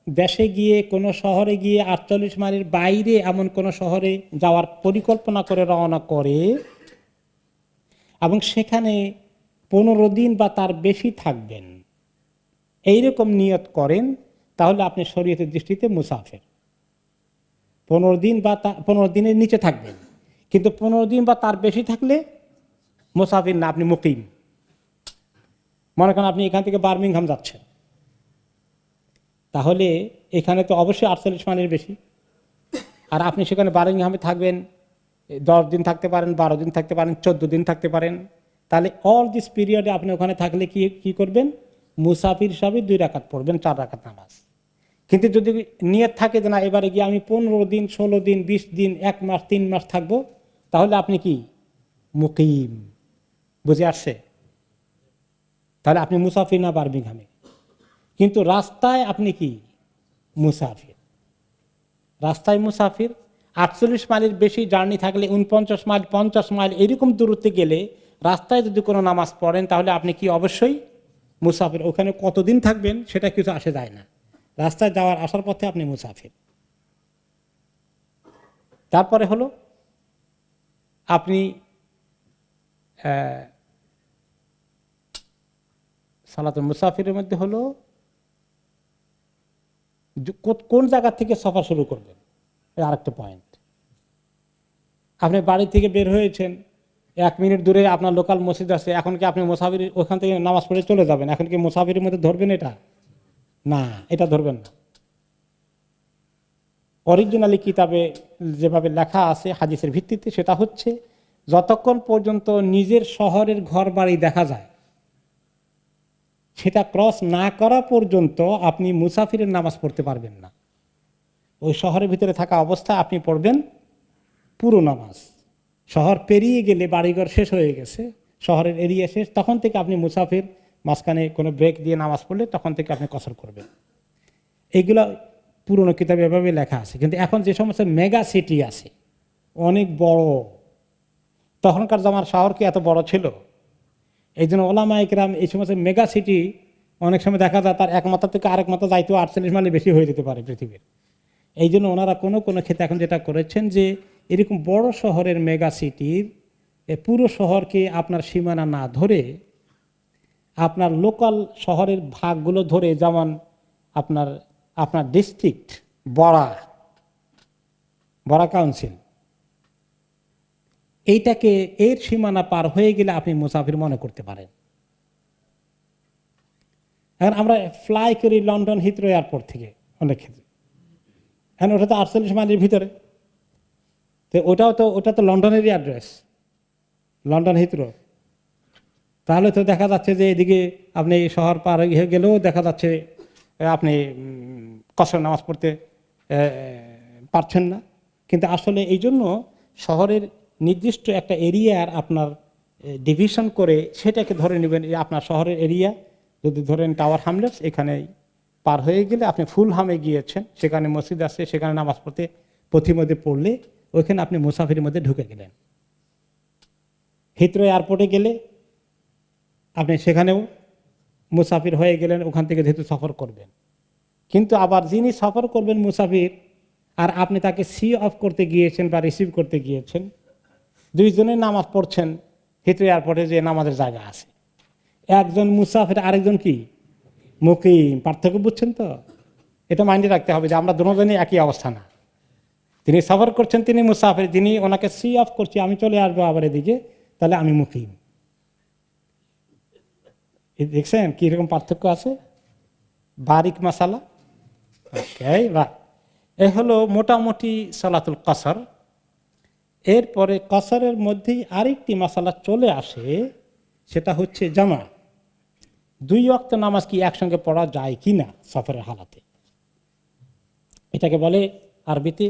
দেশে গিয়ে কোনো শহরে গিয়ে 48 মাইলের বাইরে এমন কোনো শহরে যাওয়ার পরিকল্পনা করে রওনা করে এবং সেখানে 15 দিন বা তার বেশি থাকবেন, এইরকম নিয়ত করেন, তাহলে আপনি শরীয়তের দৃষ্টিতে মুসাফির। 15 দিন বা 15 দিনের নিচে থাকবেন, কিন্তু 15 দিন বা তার বেশি থাকলে মুসাফির না, আপনি মুকিম। মনে করেন আপনি এখান থেকে বার্মিংহাম যাচ্ছেন, তাহলে এখানে তো অবশ্যই 48 মাইলের বেশি, আর আপনি সেখানে বার্মিংহামে থাকবেন 10 দিন থাকতে পারেন, 12 দিন থাকতে পারেন, 14 দিন থাকতে পারেন। তাহলে অল দিস পিরিয়ডে আপনি ওখানে থাকলে কি করবেন, মুসাফির হিসাবে 2 রাকাত পড়বেন, 4 রাকাত নামাজ। কিন্তু যদি নিয়ত থাকে যে না এবারে গিয়ে আমি 15 দিন 16 দিন 20 দিন 1 মাস 3 মাস থাকবো, তাহলে আপনি কি মুকিম। বুঝে আসছে? তাহলে আপনি মুসাফির না বার্মিংহামে, কিন্তু রাস্তায় আপনি কি মুসাফির। রাস্তায় মুসাফির। 48 মাইলের বেশি জার্নি থাকলে 49 মাইল 50 মাইল এরকম দূরত্বে গেলে রাস্তায় যদি কোনো নামাজ পড়েন তাহলে আপনি কি অবশ্যই মুসাফির। ওখানে কতদিন থাকবেন সেটা কিছু আসে যায় না, রাস্তায় যাওয়ার আসার পথে আপনি মুসাফির। তারপরে হলো আপনি সালাতুল মুসাফিরের মধ্যে হলো কোন জায়গা থেকে সফর শুরু করবেন, আরেকটা পয়েন্ট। আপনি বাড়ি থেকে বের হয়েছেন, 1 মিনিট দূরে আপনার লোকাল মসজিদ আছে, এখন কি আপনি মুসাফির ওখান থেকে নামাজ পড়ে চলে যাবেন? এখন কি মুসাফিরের মধ্যে ধরবেন এটা? না, এটা ধরবেন না। অরিজিনালি কিতাবে যেভাবে লেখা আছে হাদিসের ভিত্তিতে, সেটা হচ্ছে যতক্ষণ পর্যন্ত নিজের শহরের ঘর বাড়ি দেখা যায়, সেটা ক্রস না করা পর্যন্ত আপনি মুসাফিরের নামাজ পড়তে পারবেন না। ওই শহরের ভিতরে থাকা অবস্থায় আপনি পড়বেন পুরো নামাজ। শহর পেরিয়ে গেলে বাড়িঘর শেষ হয়ে গেছে, শহরের এরিয়া শেষ, তখন থেকে আপনি মুসাফির মাঝখানে কোনো ব্রেক দিয়ে নামাজ পড়লে তখন থেকে আপনি কসর করবেন। এইগুলো পুরনো কিতাবে এভাবে লেখা আছে। কিন্তু এখন যে সমস্ত মেগা সিটি আছে, অনেক বড়, তখনকার জামার শহর কি এত বড় ছিল? এই জন্য ওলামা ইকরাম এই সমস্ত মেগা সিটি অনেক সময় দেখা যায় তার এক মাথা থেকে আরেক মাথা যাইতেও 48 মাইল বেশি হয়ে যেতে পারে পৃথিবীর। এই জন্য ওনারা কোনো ক্ষেত্রে এখন যেটা করেছেন যে এরকম বড় শহরের মেগা সিটির পুরো শহরকে আপনার সীমানা না ধরে আপনার লোকাল শহরের ভাগগুলো ধরে, যেমন আপনার ডিস্ট্রিক্ট বড়া কাউন্সিল, এইটাকে এর সীমানা পার হয়ে গেলে আপনি মুসাফির মনে করতে পারেন। এখন আমরা ফ্লাই করি লন্ডন হিথ্রো এয়ারপোর্ট থেকে অনেক ক্ষেত্রে, এখন ওটা তো 48 মাইলের ভিতরে, তো ওটা তো লন্ডনেরই অ্যাড্রেস, লন্ডন হিথ্রো। তাহলে তো দেখা যাচ্ছে যে এদিকে আপনি শহর পার হয়ে গেলেও দেখা যাচ্ছে আপনি কসর নামাজ পড়তে পারছেন না। কিন্তু আসলে এই জন্য শহরের নির্দিষ্ট একটা এরিয়ার আপনার ডিভিশন করে সেটাকে ধরে নেবেন। আপনার শহরের এরিয়া যদি ধরেন টাওয়ার হামলেটস, এখানে পার হয়ে গেলে আপনি ফুল হামে গিয়েছেন, সেখানে মসজিদ আছে, সেখানে নামাজ পড়তে পথিমধ্যে পড়লে ওইখানে আপনি মুসাফিরের মধ্যে ঢুকে গেলেন। হিথ্রো এয়ারপোর্টে গেলে আপনি সেখানেও মুসাফির হয়ে গেলেন, ওখান থেকে যেহেতু সফর করবেন। কিন্তু আবার যিনি সফর করবেন মুসাফির, আর আপনি তাকে সি অফ করতে গিয়েছেন বা রিসিভ করতে গিয়েছেন, দুইজনে নামাজ পড়ছেন হিথ্রো এয়ারপোর্টে, যে নামাজের জায়গা আছে, একজন মুসাফির আরেকজন কি মুকিম। পার্থক্য বুঝছেন তো? এটা মাইন্ডে রাখতে হবে যে আমরা দুজনই একই অবস্থা না। তিনি সফর করছেন, তিনি মুসাফির, যিনি ওনাকে সি অফ করছি আমি চলে আসবো আবার এদিকে, তাহলে আমি মুকিম। দেখছেন কিরকম পার্থক্য আছে, বারিক মাসালা। এ হলো মোটামুটি সালাতুল কসর। এরপরে কসরের মধ্যেই আরেকটি মাসালা চলে আসে, সেটা হচ্ছে জামা। 2 ওয়াক্ত নামাজ কি একসঙ্গে পড়া যায় কি না সফরের হালাতে? এটাকে বলে আরবিতে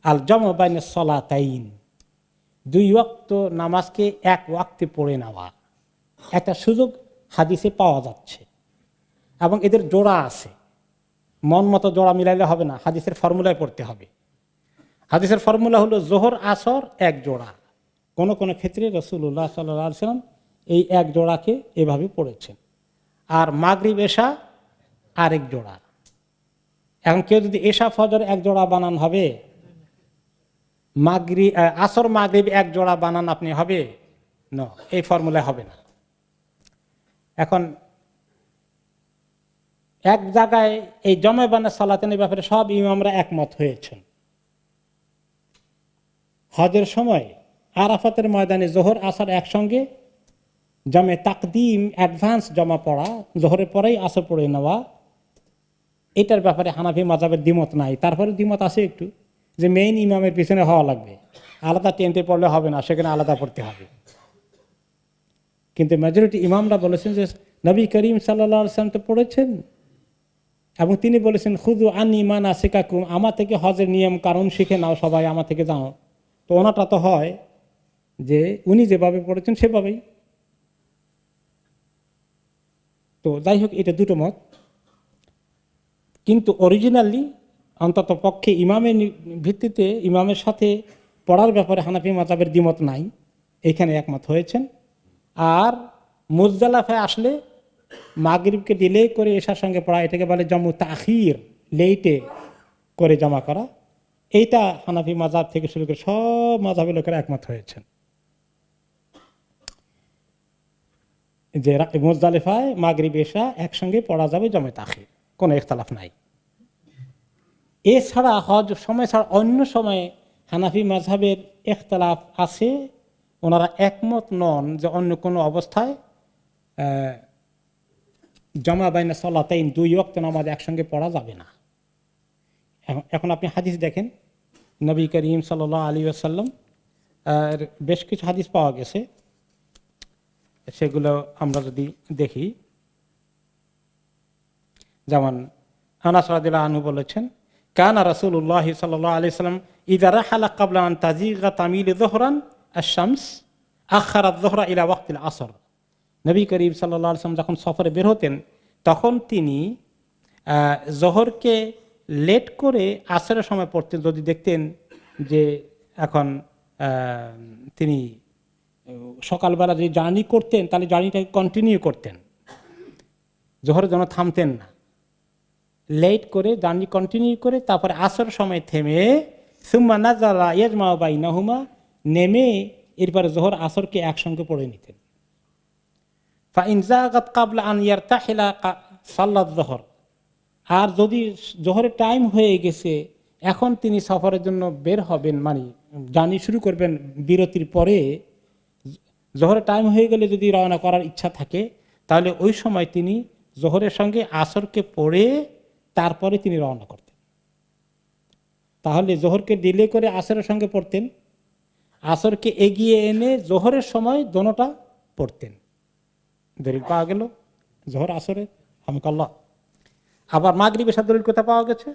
আল জামু বাইনা সলাতাইন। 2 ওয়াক্ত নামাজকে এক ওয়াক্তে পড়ে নেওয়া একটা সুযোগ হাদিসে পাওয়া যাচ্ছে, এবং এদের জোড়া আছে। মন মতো জোড়া মিলাইলে হবে না, হাদিসের ফর্মুলায় পড়তে হবে। হাদিসের ফর্মুলা হলো জোহর আসর এক জোড়া। কোন কোন ক্ষেত্রে রাসূলুল্লাহ সাল্লাল্লাহু আলাইহি ওয়াসাল্লাম এই এক জোড়াকে এভাবে পড়েছেন, আর মাগরিব এশা আরেক জোড়া। এখন কেউ যদি এশা ফজর এক জোড়া বানান হবে, আসর মাগরিব এক জোড়া বানান আপনি হবে না, এই ফর্মুলায় হবে না। এখন এক জায়গায় এই জমা বানা সালাতের ব্যাপারে সব ইমামরা একমত হয়েছেন। হজের সময় আরাফাতের ময়দানে জোহর আসর একসঙ্গে জমে তাকদিম অ্যাডভান্স জমা পড়া, জোহরের পরেই আসর পড়ে নেওয়া, এটার ব্যাপারে হানাফি মাযহাবের দ্বিমত নাই। তারপরে দ্বিমত আছে একটু, যে মেইন ইমামের পিছনে হওয়া লাগবে, আলাদা টেন্টে পড়লে হবে না, সেখানে আলাদা পড়তে হবে। কিন্তু মেজরিটি ইমামরা বলেছেন যে নবী করিম সাল্লাল্লাহু আলাইহি ওয়াসাল্লাম তো পড়েছেন, এবং তিনি বলেছেন খুযু আন্নী মানাসিকাকুম, আমার থেকে হজের নিয়ম কারণ শিখে নাও, সবাই আমার থেকে যাও। তো ওনাটা তো হয় যে উনি যেভাবে পড়েছেন সেভাবেই। তো যাই হোক, এটা দুটো মত। কিন্তু অরিজিনালি অন্তত পক্ষে ইমামের ভিত্তিতে ইমামের সাথে পড়ার ব্যাপারে হানাফি মাযহাবের দ্বিমত নাই, এখানে একমত হয়েছেন। আর মুজদালিফায় আসলে মাগরিবকে ডিলে করে এশার সঙ্গে পড়া, এটাকে বলে জামু তাখির, লেটে করে জমা করা। এইটা হানাফি মাযহাব থেকে শুরু করে সব মাযহাবের লোকেরা একমত হয়েছেন যে মুজদালিফায় মাগরিব এশা একসঙ্গে পড়া যাবে জমে তাখির, কোনো ইখতিলাফ নাই। এছাড়া হজ সময় ছাড়া অন্য সময়ে হানাফি মাযহাবের ইখতিলাফ আছে, ওনারা একমত নন যে অন্য কোনো অবস্থায় জামা বাইনা সালাতাইন, 2 ওয়াক্ত নামাজ একসঙ্গে পড়া যাবে না। এখন আপনি হাদিস দেখেন, নবী করিম সাল্লাল্লাহু আলাইহি ওয়াসাল্লাম বেশ কিছু হাদিস পাওয়া গেছে, সেগুলো আমরা যদি দেখি, যেমন আনাস রাদিয়াল্লাহু আনহু বলেছেন, কানা রাসূলুল্লাহ সাল্লাল্লাহু আলাইহি ওয়াসাল্লাম ইযা রাহালা ক্বাবলা আন তাযিগা তামিল যুহরান আশ-শামস আখারা যুহরা ইলা ওয়াক্তিল আসর। নবী করিম সাল্লাল্লাহু আলাইহি ওয়াসাল্লাম যখন সফরে বের হতেন তখন তিনি জোহরকে লেট করে আসরের সময় পড়তেন। যদি দেখতেন যে এখন তিনি সকালবেলা যদি জার্নি করতেন তাহলে জার্নিটাকে কন্টিনিউ করতেন, জোহরের জন্য থামতেন না, লেট করে জার্নি কন্টিনিউ করে তারপরে আসরের সময় থেমে সুম্মা নাযালা ইয়াজমাউ বাইনাহুমা, নেমে এরপরে জোহর আসরকে একসঙ্গে পড়ে নিতেন। ফাইন যাগাত ক্বাবলা আন ইয়ারতাহিলা সাল্লাত যুহর, আর যদি জোহরের টাইম হয়ে গেছে, এখন তিনি সফরের জন্য বের হবেন, মানে জার্নি শুরু করবেন, বিরতির পরে জোহরের টাইম হয়ে গেলে যদি রওনা করার ইচ্ছা থাকে তাহলে ওই সময় তিনি জোহরের সঙ্গে আসরকে পড়ে তারপরে তিনি রওনা করতেন। তাহলে জোহরকে ডিলে করে আসরের সঙ্গে পড়তেন, আসরকে এগিয়ে এনে জোহরের সময় দোনোটা পড়তেন। দলিল পাওয়া গেল জোহর আসরের হামকাল্লাহ। আবার মাগরিব এশার দলিল কোথা পাওয়া গেছে,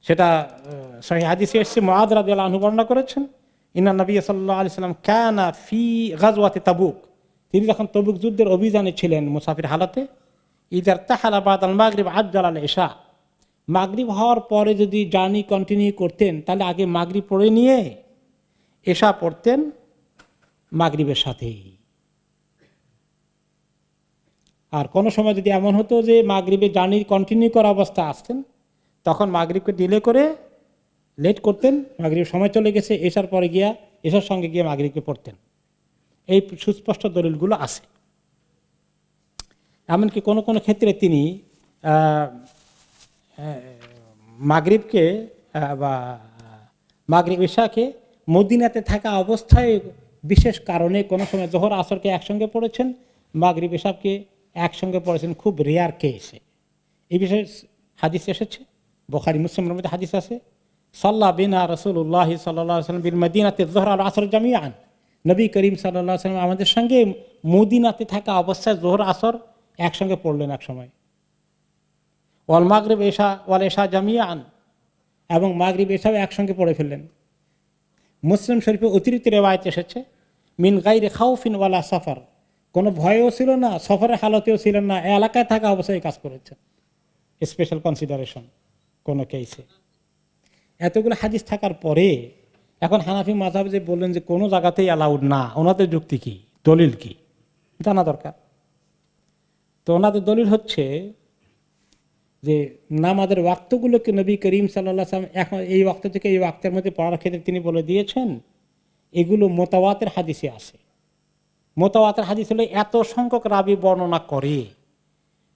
সেটা সহিহ হাদিসে এসেছে, মুআয রাদিয়াল্লাহু আনহু বর্ণনা করেছেন, ইন্না নবী সাল্লাল্লাহু আলাইহি ওয়াসাল্লাম কানা ফি গাজওয়াতি তাবুক, তিনি যখন তবুক যুদ্ধের অভিযানে ছিলেন মুসাফির হালাতে, ইদার তাহালা বাদাল মাগরিব আজ্জাল আল ইশা, মাগরিব হওয়ার পরে যদি জার্নি কন্টিনিউ করতেন তাহলে আগে মাগরিব পড়ে নিয়ে এশা পড়তেন মাগরিবের সাথেই। আর কোনো সময় যদি এমন হতো যে মাগরিবের জার্নি কন্টিনিউ করা অবস্থা আসতেন, তখন মাগরিবকে ডিলে করে লেট করতেন, মাগরিবের সময় চলে গেছে, এশার পরে গিয়া এশার সঙ্গে গিয়ে মাগরিবকে পড়তেন। এই সুস্পষ্ট দলিলগুলো আছে। এমনকি কোনো কোনো ক্ষেত্রে তিনি মাগরিবকে বা মাগরিব এশাকে মদিনাতে থাকা অবস্থায় বিশেষ কারণে কোনো সময় জোহর আসরকে একসঙ্গে পড়েছেন, মাগরিব এশাকে একসঙ্গে পড়েছেন, খুব রেয়ার কেসে। এই বিষয়ে হাদিস এসেছে, বুখারী মুসলিমের মধ্যে হাদিস আছে, সাল্লা বিনা রাসূলুল্লাহ সাল্লাল্লাহু আলাইহি ওয়াসাল্লাম বিল মদিনাতে যুহর আল আসর জামিআন, নবী করিম সাল্লাল্লাহু আলাইহি ওয়াসাল্লাম আমাদের সঙ্গে মদিনাতে থাকা অবস্থায় জোহর আসর একসঙ্গে পড়লেন এক সময়। ওয়াল মাগরিব এশা ওয়াল এশা জামিআন, এবং মাগরিব এশাও একসঙ্গে পড়ে ফেললেন। মুসলিম শরীফে অতিরিক্ত রিওয়ায়াত এসেছে, মিন গায়রি খাউফিন ওয়ালা সাফার, কোনো ভয়ও ছিল না, সফরের হালতেও ছিলেন না, এলাকায় থাকা অবস্থায় কাজ করেছেন, স্পেশাল কনসিডারেশন কোনো কেসে। এতগুলো হাদিস থাকার পরে এখন হানাফি মাযহাব যে বললেন যে কোনো জায়গাতেই অ্যালাউড না, ওনাদের যুক্তি কি, দলিল কি জানা দরকার। তো ওনাদের দলিল হচ্ছে যে নামাজের ওয়াক্তগুলোকে নবী করিম সাল্লাল্লাহু আলাইহি ওয়াসাল্লাম এখন এই ওয়াক্ত থেকে এই ওয়াক্তের মধ্যে পড়ার ক্ষেত্রে তিনি বলে দিয়েছেন, এগুলো মুতাওয়াতির হাদিসে আছে। মুতাওয়াতির হাদিস হলে এত সংখ্যক রাবি বর্ণনা করে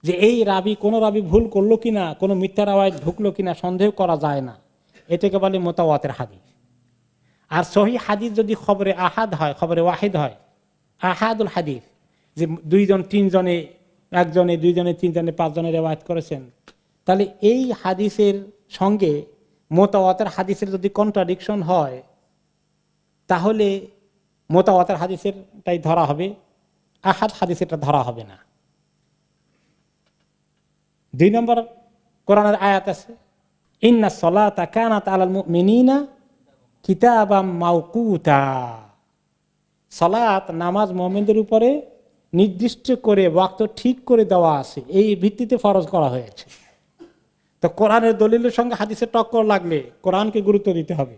যে এই রাবি, কোনো রাবি ভুল করলো কিনা, কোনো মিথ্যা রাওয়ায়াত ঢুকলো কিনা সন্দেহ করা যায় না, এটাকে বলে মুতাওয়াতির হাদিস। আর সহিহ হাদিস যদি খবরে আহাদ হয়, খবরে ওয়াহিদ হয়, আহাদুল হাদিস, যে 2 জন 3 জনে, 1 জনে 2 জনে 3 জনে 5 জনে রিওয়ায়াত করেছেন, তাহলে এই হাদিসের সঙ্গে মুতাওয়াতির হাদিসের যদি কন্ট্রাডিকশন হয় তাহলে মুতাওয়াতির হাদিসেরটাই ধরা হবে, আহাদ হাদিসেরটা ধরা হবে না। 2 নম্বর কোরআনের আয়াত আছে, ইন্না সলাতা কানাত আলাল মুমিনিনা কিতাবাম মাওকুতা, সালাত নামাজ মুমিনদের উপরে নির্দিষ্ট করে ওয়াক্ত ঠিক করে দেওয়া আছে, এই ভিত্তিতে ফরজ করা হয়েছে। তো কোরআনের দলিলের সঙ্গে হাদিসের টক্কর লাগলে কোরআনকে গুরুত্ব দিতে হবে,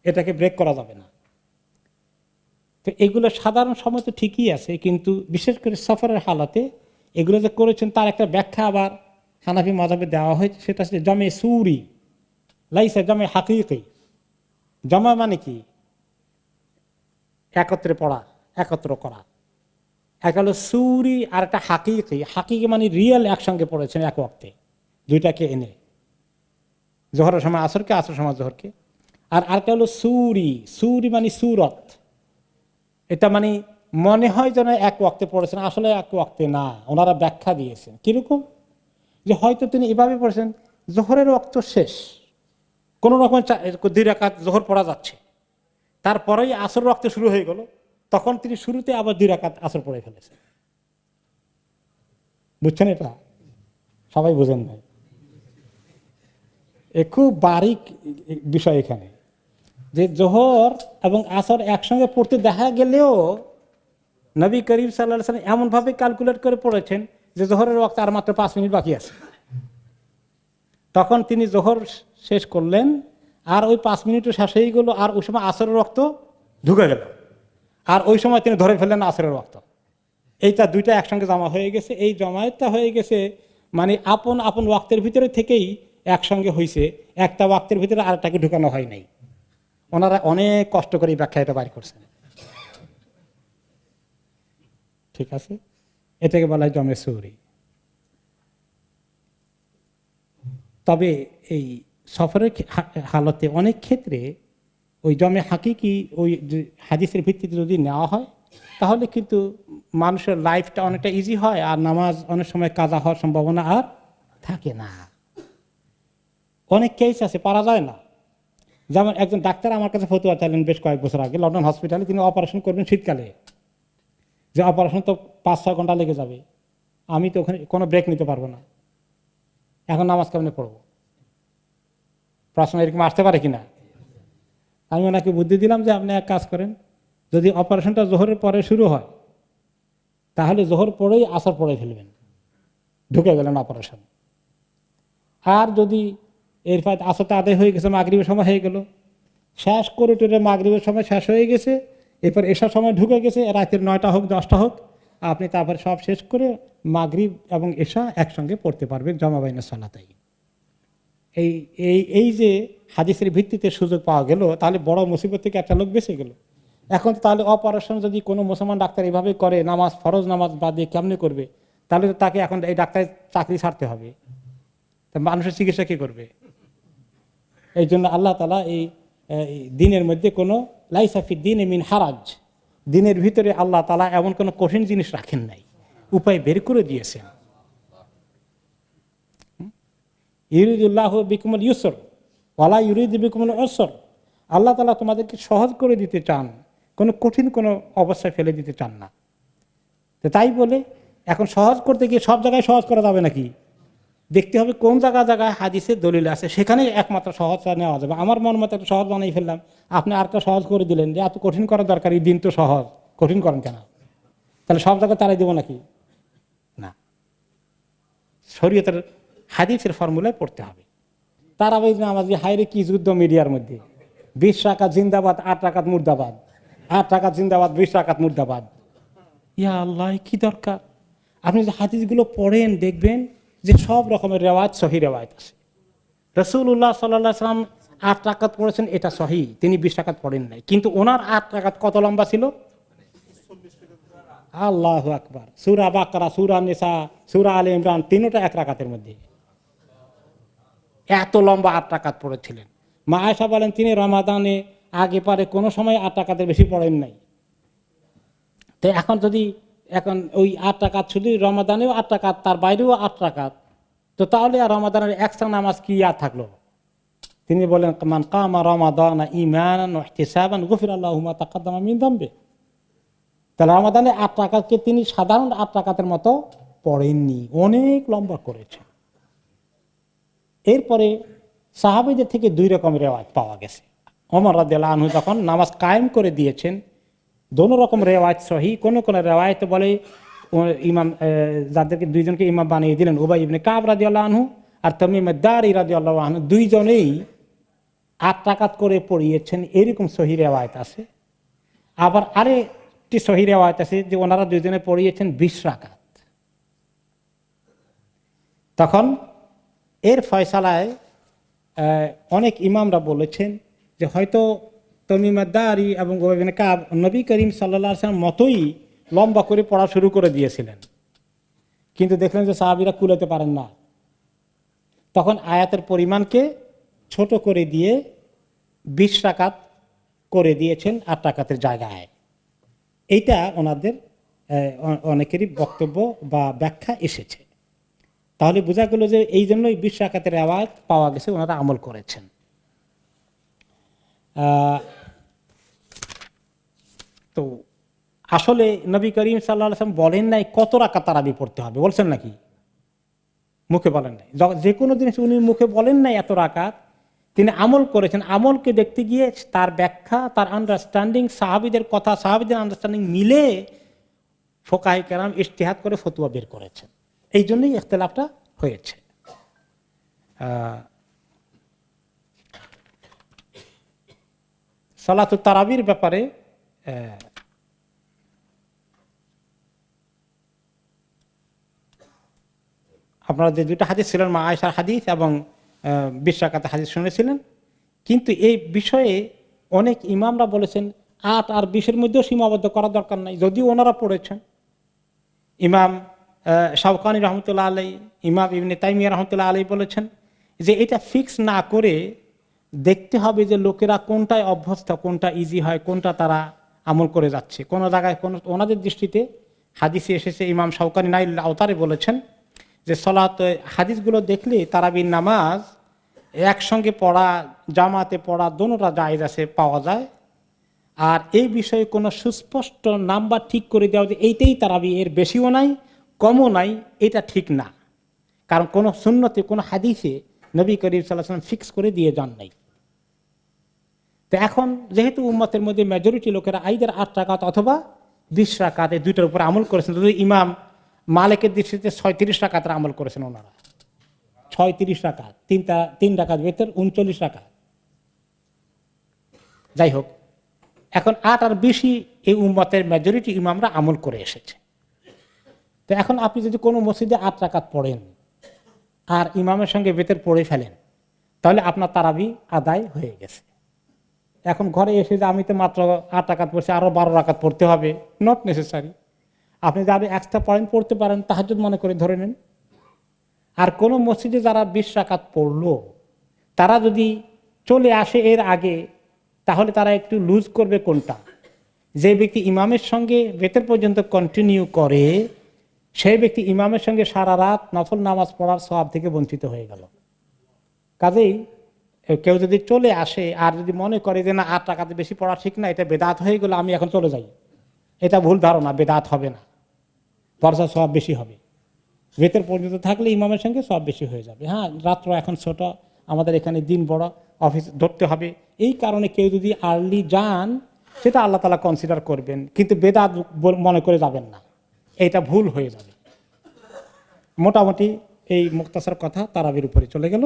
এটাকে ব্রেক করা যাবে না। তো এগুলো সাধারণ সময় তো ঠিকই আছে, কিন্তু বিশেষ করে সফরের হালাতে এগুলো যে করেছেন তার একটা ব্যাখ্যা আবার হানাফি মাযহাবে দেওয়া হয়েছে, সেটা হচ্ছে জামে সুরি লাইসা জামে হাকিকি। জামা মানে কি, একত্রে পড়া, একত্র করা। এক হলো সুরি আর একটা হাকিকি। হাকিকি মানে রিয়েল একসঙ্গে পড়েছেন এক ওয়াক্তে, দুইটাকে এনে। জোহরের সময় আসরকে, আসরের সময় জোহরকে। আর আরেকটা হলো সুরি, সুরি মানে সুরত, এটা মানে মনে হয় যেন এক ওয়াক্তে পড়েছেন, আসলে এক ওয়াক্তে না, ওনারা ব্যাখ্যা দিয়েছেন কিরকম, যে হয়তো তিনি এভাবে পড়েছেন জোহরের ওয়াক্ত শেষ, কোন রকম 2 রাকাত জোহর পড়া যাচ্ছে, তারপরেই আসর ওয়াক্ত শুরু হয়ে গেল, তখন তিনি শুরুতে আবার 2 রাকাত আসর পড়ে ফেলেছেন। বুঝছেন? এটা সবাই বুঝেন ভাই, এ খুব বারিক বিষয় এখানে, যে জোহর এবং আসর একসঙ্গে পড়তে দেখা গেলেও নবী করিম সাল্লাল্লাহু আলাইহি ওয়াসাল্লাম এমন ভাবে ক্যালকুলেট করে পড়েছেন যে জোহরের ওয়াক্ত আর মাত্র 5 মিনিট বাকি আছে, তখন তিনি জোহর শেষ করলেন, আর ওই 5 মিনিটও শেষ হয়ে গেল, আর ওই সময় আসরের ওয়াক্ত ঢুকে গেল, আর ওই সময় তিনি ধরে ফেললেন আসরের ওয়াক্ত। এইটা দুইটা একসঙ্গে জমা হয়ে গেছে, এই জমায়েতটা হয়ে গেছে মানে আপন আপন ওয়াক্তের ভিতরে থেকেই একসঙ্গে হয়েছে, একটা ওয়াক্তের ভিতরে আরেকটাকে ঢুকানো হয় নাই। ওনারা অনেক কষ্ট করে ব্যাখ্যা এটা বাইর করছেন। ঠিক আছে, এটাকে বলা হয় জমে সুরি। তবে এই সফরের হালতে অনেক ক্ষেত্রে ওই জমে হাকিকি ওই হাদিসের ভিত্তিতে যদি নেওয়া হয় তাহলে কিন্তু মানুষের লাইফটা অনেকটা ইজি হয়, আর নামাজ অনেক সময় কাজা হওয়ার সম্ভাবনা আর থাকে না। অনেক কেস আছে পারা যায় না। যেমন একজন ডাক্তার আমার কাছে ফতোয়া চাইলেন বেশ কয়েক বছর আগে লন্ডন হসপিটালে, তিনি অপারেশন করবেন শীতকালে, যে অপারেশন তো 5-6 ঘন্টা লেগে যাবে, আমি তো ওখানে কোনো ব্রেক নিতে পারবো না, এখন নামাজ কেমনে পড়বো? প্রশ্ন এরকম আসতে পারে কিনা? আমি ওনাকে বুদ্ধি দিলাম যে আপনি এক কাজ করেন, যদি অপারেশনটা জোহরের পরে শুরু হয় তাহলে জোহর পড়েই আসর পড়ে ফেলবেন, ঢুকে গেলেন অপারেশন। আর যদি এর ফায়দা আসরটা আদায় হয়ে গেছে, মাগরিবের সময় হয়ে গেল, শেষ করে টেরে মাগরিবের সময় শেষ হয়ে গেছে, এরপর এসার সময় ঢুকে গেছে, রাতের 9টা হোক 10টা হোক, আপনি তারপর সব শেষ করে মাগরিব এবং এশা একসঙ্গে পড়তে পারবেন জমা বাইনা সালাতাই। এই এই এই যে হাদিসের ভিত্তিতে সুযোগ পাওয়া গেল, তাহলে বড় মুসিবত থেকে একটা লোক বেঁচে গেল। এখন তাহলে অপারেশন যদি কোনো মুসলমান ডাক্তার এইভাবে করে, নামাজ ফরজ নামাজ বাদ দিয়ে কেমনে করবে? তাহলে তো তাকে এখন এই ডাক্তারের চাকরি ছাড়তে হবে, তা মানুষের চিকিৎসা কি করবে? এই জন্য আল্লাহ তাআলা এই দিনের মধ্যে কোনো লাইসা ফি দ্বীনি মিন হারাজ, দিনের ভিতরে আল্লাহ তাআলা এমন কোনো কঠিন জিনিস রাখেন নাই, উপায় বের করে দিয়েছেন। ইউরিদুল্লাহু বিকুমুল ইউসর ওয়ালা ইউরিদু বিকুমুল উসর, আল্লাহ তাআলা তোমাদেরকে সহজ করে দিতে চান, কোনো কঠিন কোনো অবস্থায় ফেলে দিতে চান না। তো তাই বলে এখন সহজ করতে গিয়ে সব জায়গায় সহজ করা যাবে নাকি? দেখতে হবে কোন জায়গায় হাদিসের দলিল আছে, সেখানে একমাত্র সহজটা নেওয়া যাবে। আমার মন মতো একটা সহজ বানিয়ে ফেললাম, আপনি আরেকটা সহজ করে দিলেন, যে এত কঠিন করার দরকার, এই দিন তো সহজ, কঠিন করেন কেন? তাহলে সব জায়গায় তারাই দেবো নাকি? না, শরীয়তের হাদিসের ফর্মুলায় পড়তে হবে। তারাবির নামাজ হাইরে কি যুদ্ধ মিডিয়ার মধ্যে, 20 রাকাত জিন্দাবাদ, 8 রাকাত মুর্দাবাদ, 8 রাকাত জিন্দাবাদ, 20 রাকাত মুর্দাবাদ। ইয়া আল্লাহ, কি দরকার? আপনি যে হাদিসগুলো পড়েন দেখবেন যে সব রকমের রেওয়াজ, সহি রেওয়াজ আছে। রাসূলুল্লাহ সাল্লাল্লাহু আলাইহি ওয়াসাল্লাম 8 রাকাত পড়েছেন, এটা সহি, তিনি 20 রাকাত পড়েন নাই। কিন্তু ওনার 8 রাকাত কত লম্বা ছিল? আল্লাহু আকবার। সূরা বাকারা, সূরা নিসা, সূরা আলে ইমরান, তিনটা 1 রাকাতের মধ্যে। এত লম্বা 8 রাকাত পড়েছিলেন। মা আয়েশা বলেন তিনি রমাদানে আগে পারে কোনো সময় 8 রাকাতের বেশি পড়েন নাই। তো এখন যদি এখন ওই 8 রাকাত শুধু রমাদানেও 8 রাকাত, তার বাইরেও 8 রাকাত, তো তাহলে আর রমাদানের এক্সট্রা নামাজ কি আর থাকলো? তিনি বলেন মান কামা রমাদানা ঈমানান ওয়া ইহতিসাবান গুফিরা লাহু মা তাকাদ্দামা মিন যামবি। তাহলে রমাদানে 8 রাকাতকে তিনি সাধারণ 8 রাকাতের মতো পড়েননি, অনেক লম্বা করেছেন। এরপরে সাহাবীদের থেকে 2 রকমের রেওয়াজ পাওয়া গেছে। ওমর রাদিয়াল্লাহু আনহু যখন নামাজ কায়েম করে দিয়েছেন, দোনো রকম রেওয়াজ সহি। কোন কোন রেওয়ায়েতে বলে ইমাম যাদেরকে 2 জনকে ইমাম বানিয়ে দিলেন, উবাই ইবনে কাব রাদিয়াল্লাহু আনহু আর তামিম আদ-দারি রাদিয়াল্লাহু আনহু, 2 জনেই 8 রাকাত করে পড়িয়েছেন, এরকম সহি রেওয়ায়েত আছে। আবার আরেকটি সহি রেওয়ায়েত আছে যে ওনারা 2 জনে পড়িয়েছেন 20 রাকাত। তখন এর ফয়সালায় অনেক ইমামরা বলেছেন যে হয়তো তামিম আদ-দারি এবং উবাই ইবনে কাব নবী করিম সাল্লাল্লাহু আলাইহি ওয়াসাল্লাম মতোই লম্বা করে পড়া শুরু করে দিয়েছিলেন, কিন্তু দেখলেন যে সাহাবীরা কুলাতে পারেন না। তখন আয়াতের পরিমাণকে ছোট করে দিয়ে 20 রাকাত করে দিয়েছেন 8 রাকাতের জায়গায়। এইটা ওনাদের অনেকেরই বক্তব্য বা ব্যাখ্যা এসেছে। তাহলে বোঝা গেল যে এই জন্যই 20 রাকাতের রেওয়ায়াত পাওয়া গেছে, ওনারা আমল করেছেন। তো আসলে নবী করিম সাল্লাল্লাহু আলাইহি ওয়াসাল্লাম বলেন নাই কত রাকাত তারাবি পড়তে হবে, বলছেন নাকি? মুখে বলেন নাই। যে কোনো জিনিস উনি মুখে বলেন নাই এত রাকাত, তিনি আমল করেছেন। আমলকে দেখতে গিয়ে তার ব্যাখ্যা, তার আন্ডারস্ট্যান্ডিং, সাহাবীদের কথা, সাহাবীদের আন্ডারস্ট্যান্ডিং মিলে ফোকাহে কেরাম ইজতিহাদ করে ফতোয়া বের করেছেন। এই জন্যই ইখতিলাফটা হয়েছে। সালাতুত তারাবির ব্যাপারে আপনারা যে দুটো হাদিস ছিলেন, মা আয়েশার হাদিস এবং 20 রাকাতের হাদিস শুনেছিলেন, কিন্তু এই বিষয়ে অনেক ইমামরা বলেছেন 8 আর 20-এর মধ্যেও সীমাবদ্ধ করার দরকার নাই, যদিও ওনারা পড়েছেন। ইমাম শাওকানি রহমতুল্লাহ আলাইহি, ইমাম ইবনে তাইমিয়া রহমতুল্লাহ আলাইহি বলেছেন যে এটা ফিক্স না করে দেখতে হবে যে লোকেরা কোনটায় অভ্যস্ত, কোনটা ইজি হয়, কোনটা তারা আমল করে যাচ্ছে। কোনো জায়গায় ওনাদের দৃষ্টিতে হাদিসে এসেছে, ইমাম শাওকানি নাইল আওতারে বলেছেন যে সলাত হাদিসগুলো দেখলে তারাবির নামাজ একসঙ্গে পড়া, জামাতে পড়া দোনোটা জায়েজ আছে, পাওয়া যায়। আর এই বিষয়ে কোনো সুস্পষ্ট নাম্বার ঠিক করে দেওয়া যে এইটাই তারাবি, এর বেশিও নাই কমও নাই, এটা ঠিক না। কারণ কোনো সুন্নতে, কোনো হাদিসে নবী করিম সাল্লাল্লাহু আলাইহি ওয়াসাল্লাম ফিক্স করে দিয়ে যান নাই। তো এখন যেহেতু উম্মতের মধ্যে মেজরিটি লোকেরা আইদার 8 রাকাত অথবা 20 রাকাত, এই দুইটার উপর আমল করেছেন। যদি ইমাম মালিকের দৃষ্টিতে 36 রাকাতের আমল করেছেন ওনারা, 36 রাকাত, 3 রাকাত বেতর 39 রাকাত। যাই হোক, এখন 8 আর 20 এই উম্মতের মেজরিটি ইমামরা আমল করে এসেছে। তো এখন আপনি যদি কোনো মসজিদে 8 রাকাত পড়েন আর ইমামের সঙ্গে বেতের পড়ে ফেলেন, তাহলে আপনার তারাবি আদায় হয়ে গেছে। এখন ঘরে এসে যে আমি তো মাত্র 8 রাকাত পড়ছি, আরো 12 রাকাত পড়তে হবে, নট নেসেসারি। আপনি যারা এক্সট্রা পয়েন্ট পড়তে পারেন, তাহাজ্জুদ মনে করে ধরে নেন। আর কোনো মসজিদে যারা 20 রাকাত পড়লো, তারা যদি চলে আসে এর আগে, তাহলে তারা একটু লুজ করবে কোনটা? যে ব্যক্তি ইমামের সঙ্গে বেতের পর্যন্ত কন্টিনিউ করে, সেই ব্যক্তি ইমামের সঙ্গে সারা রাত নফল নামাজ পড়ার সওয়াব থেকে বঞ্চিত হয়ে গেল। কাজেই কেউ যদি চলে আসে আর যদি মনে করে যে না 8 রাকাতে বেশি পড়া ঠিক না, এটা বেদাত হয়ে গেল, আমি এখন চলে যাই, এটা ভুল ধারণা। বেদাত হবে না, বরঞ্চ সওয়াব বেশি হবে। বেতের পর্যন্ত থাকলে ইমামের সঙ্গে সওয়াব বেশি হয়ে যাবে। হ্যাঁ, রাত্র এখন ছোট, আমাদের এখানে দিন বড়, অফিস ধরতে হবে, এই কারণে কেউ যদি আর্লি যান, সেটা আল্লাহ তাআলা কনসিডার করবেন, কিন্তু বেদাত মনে করে যাবেন না, এটা ভুল হয়ে যাবে। মোটামুটি এই মুক্তাসার কথা তারাবির উপরে চলে গেল।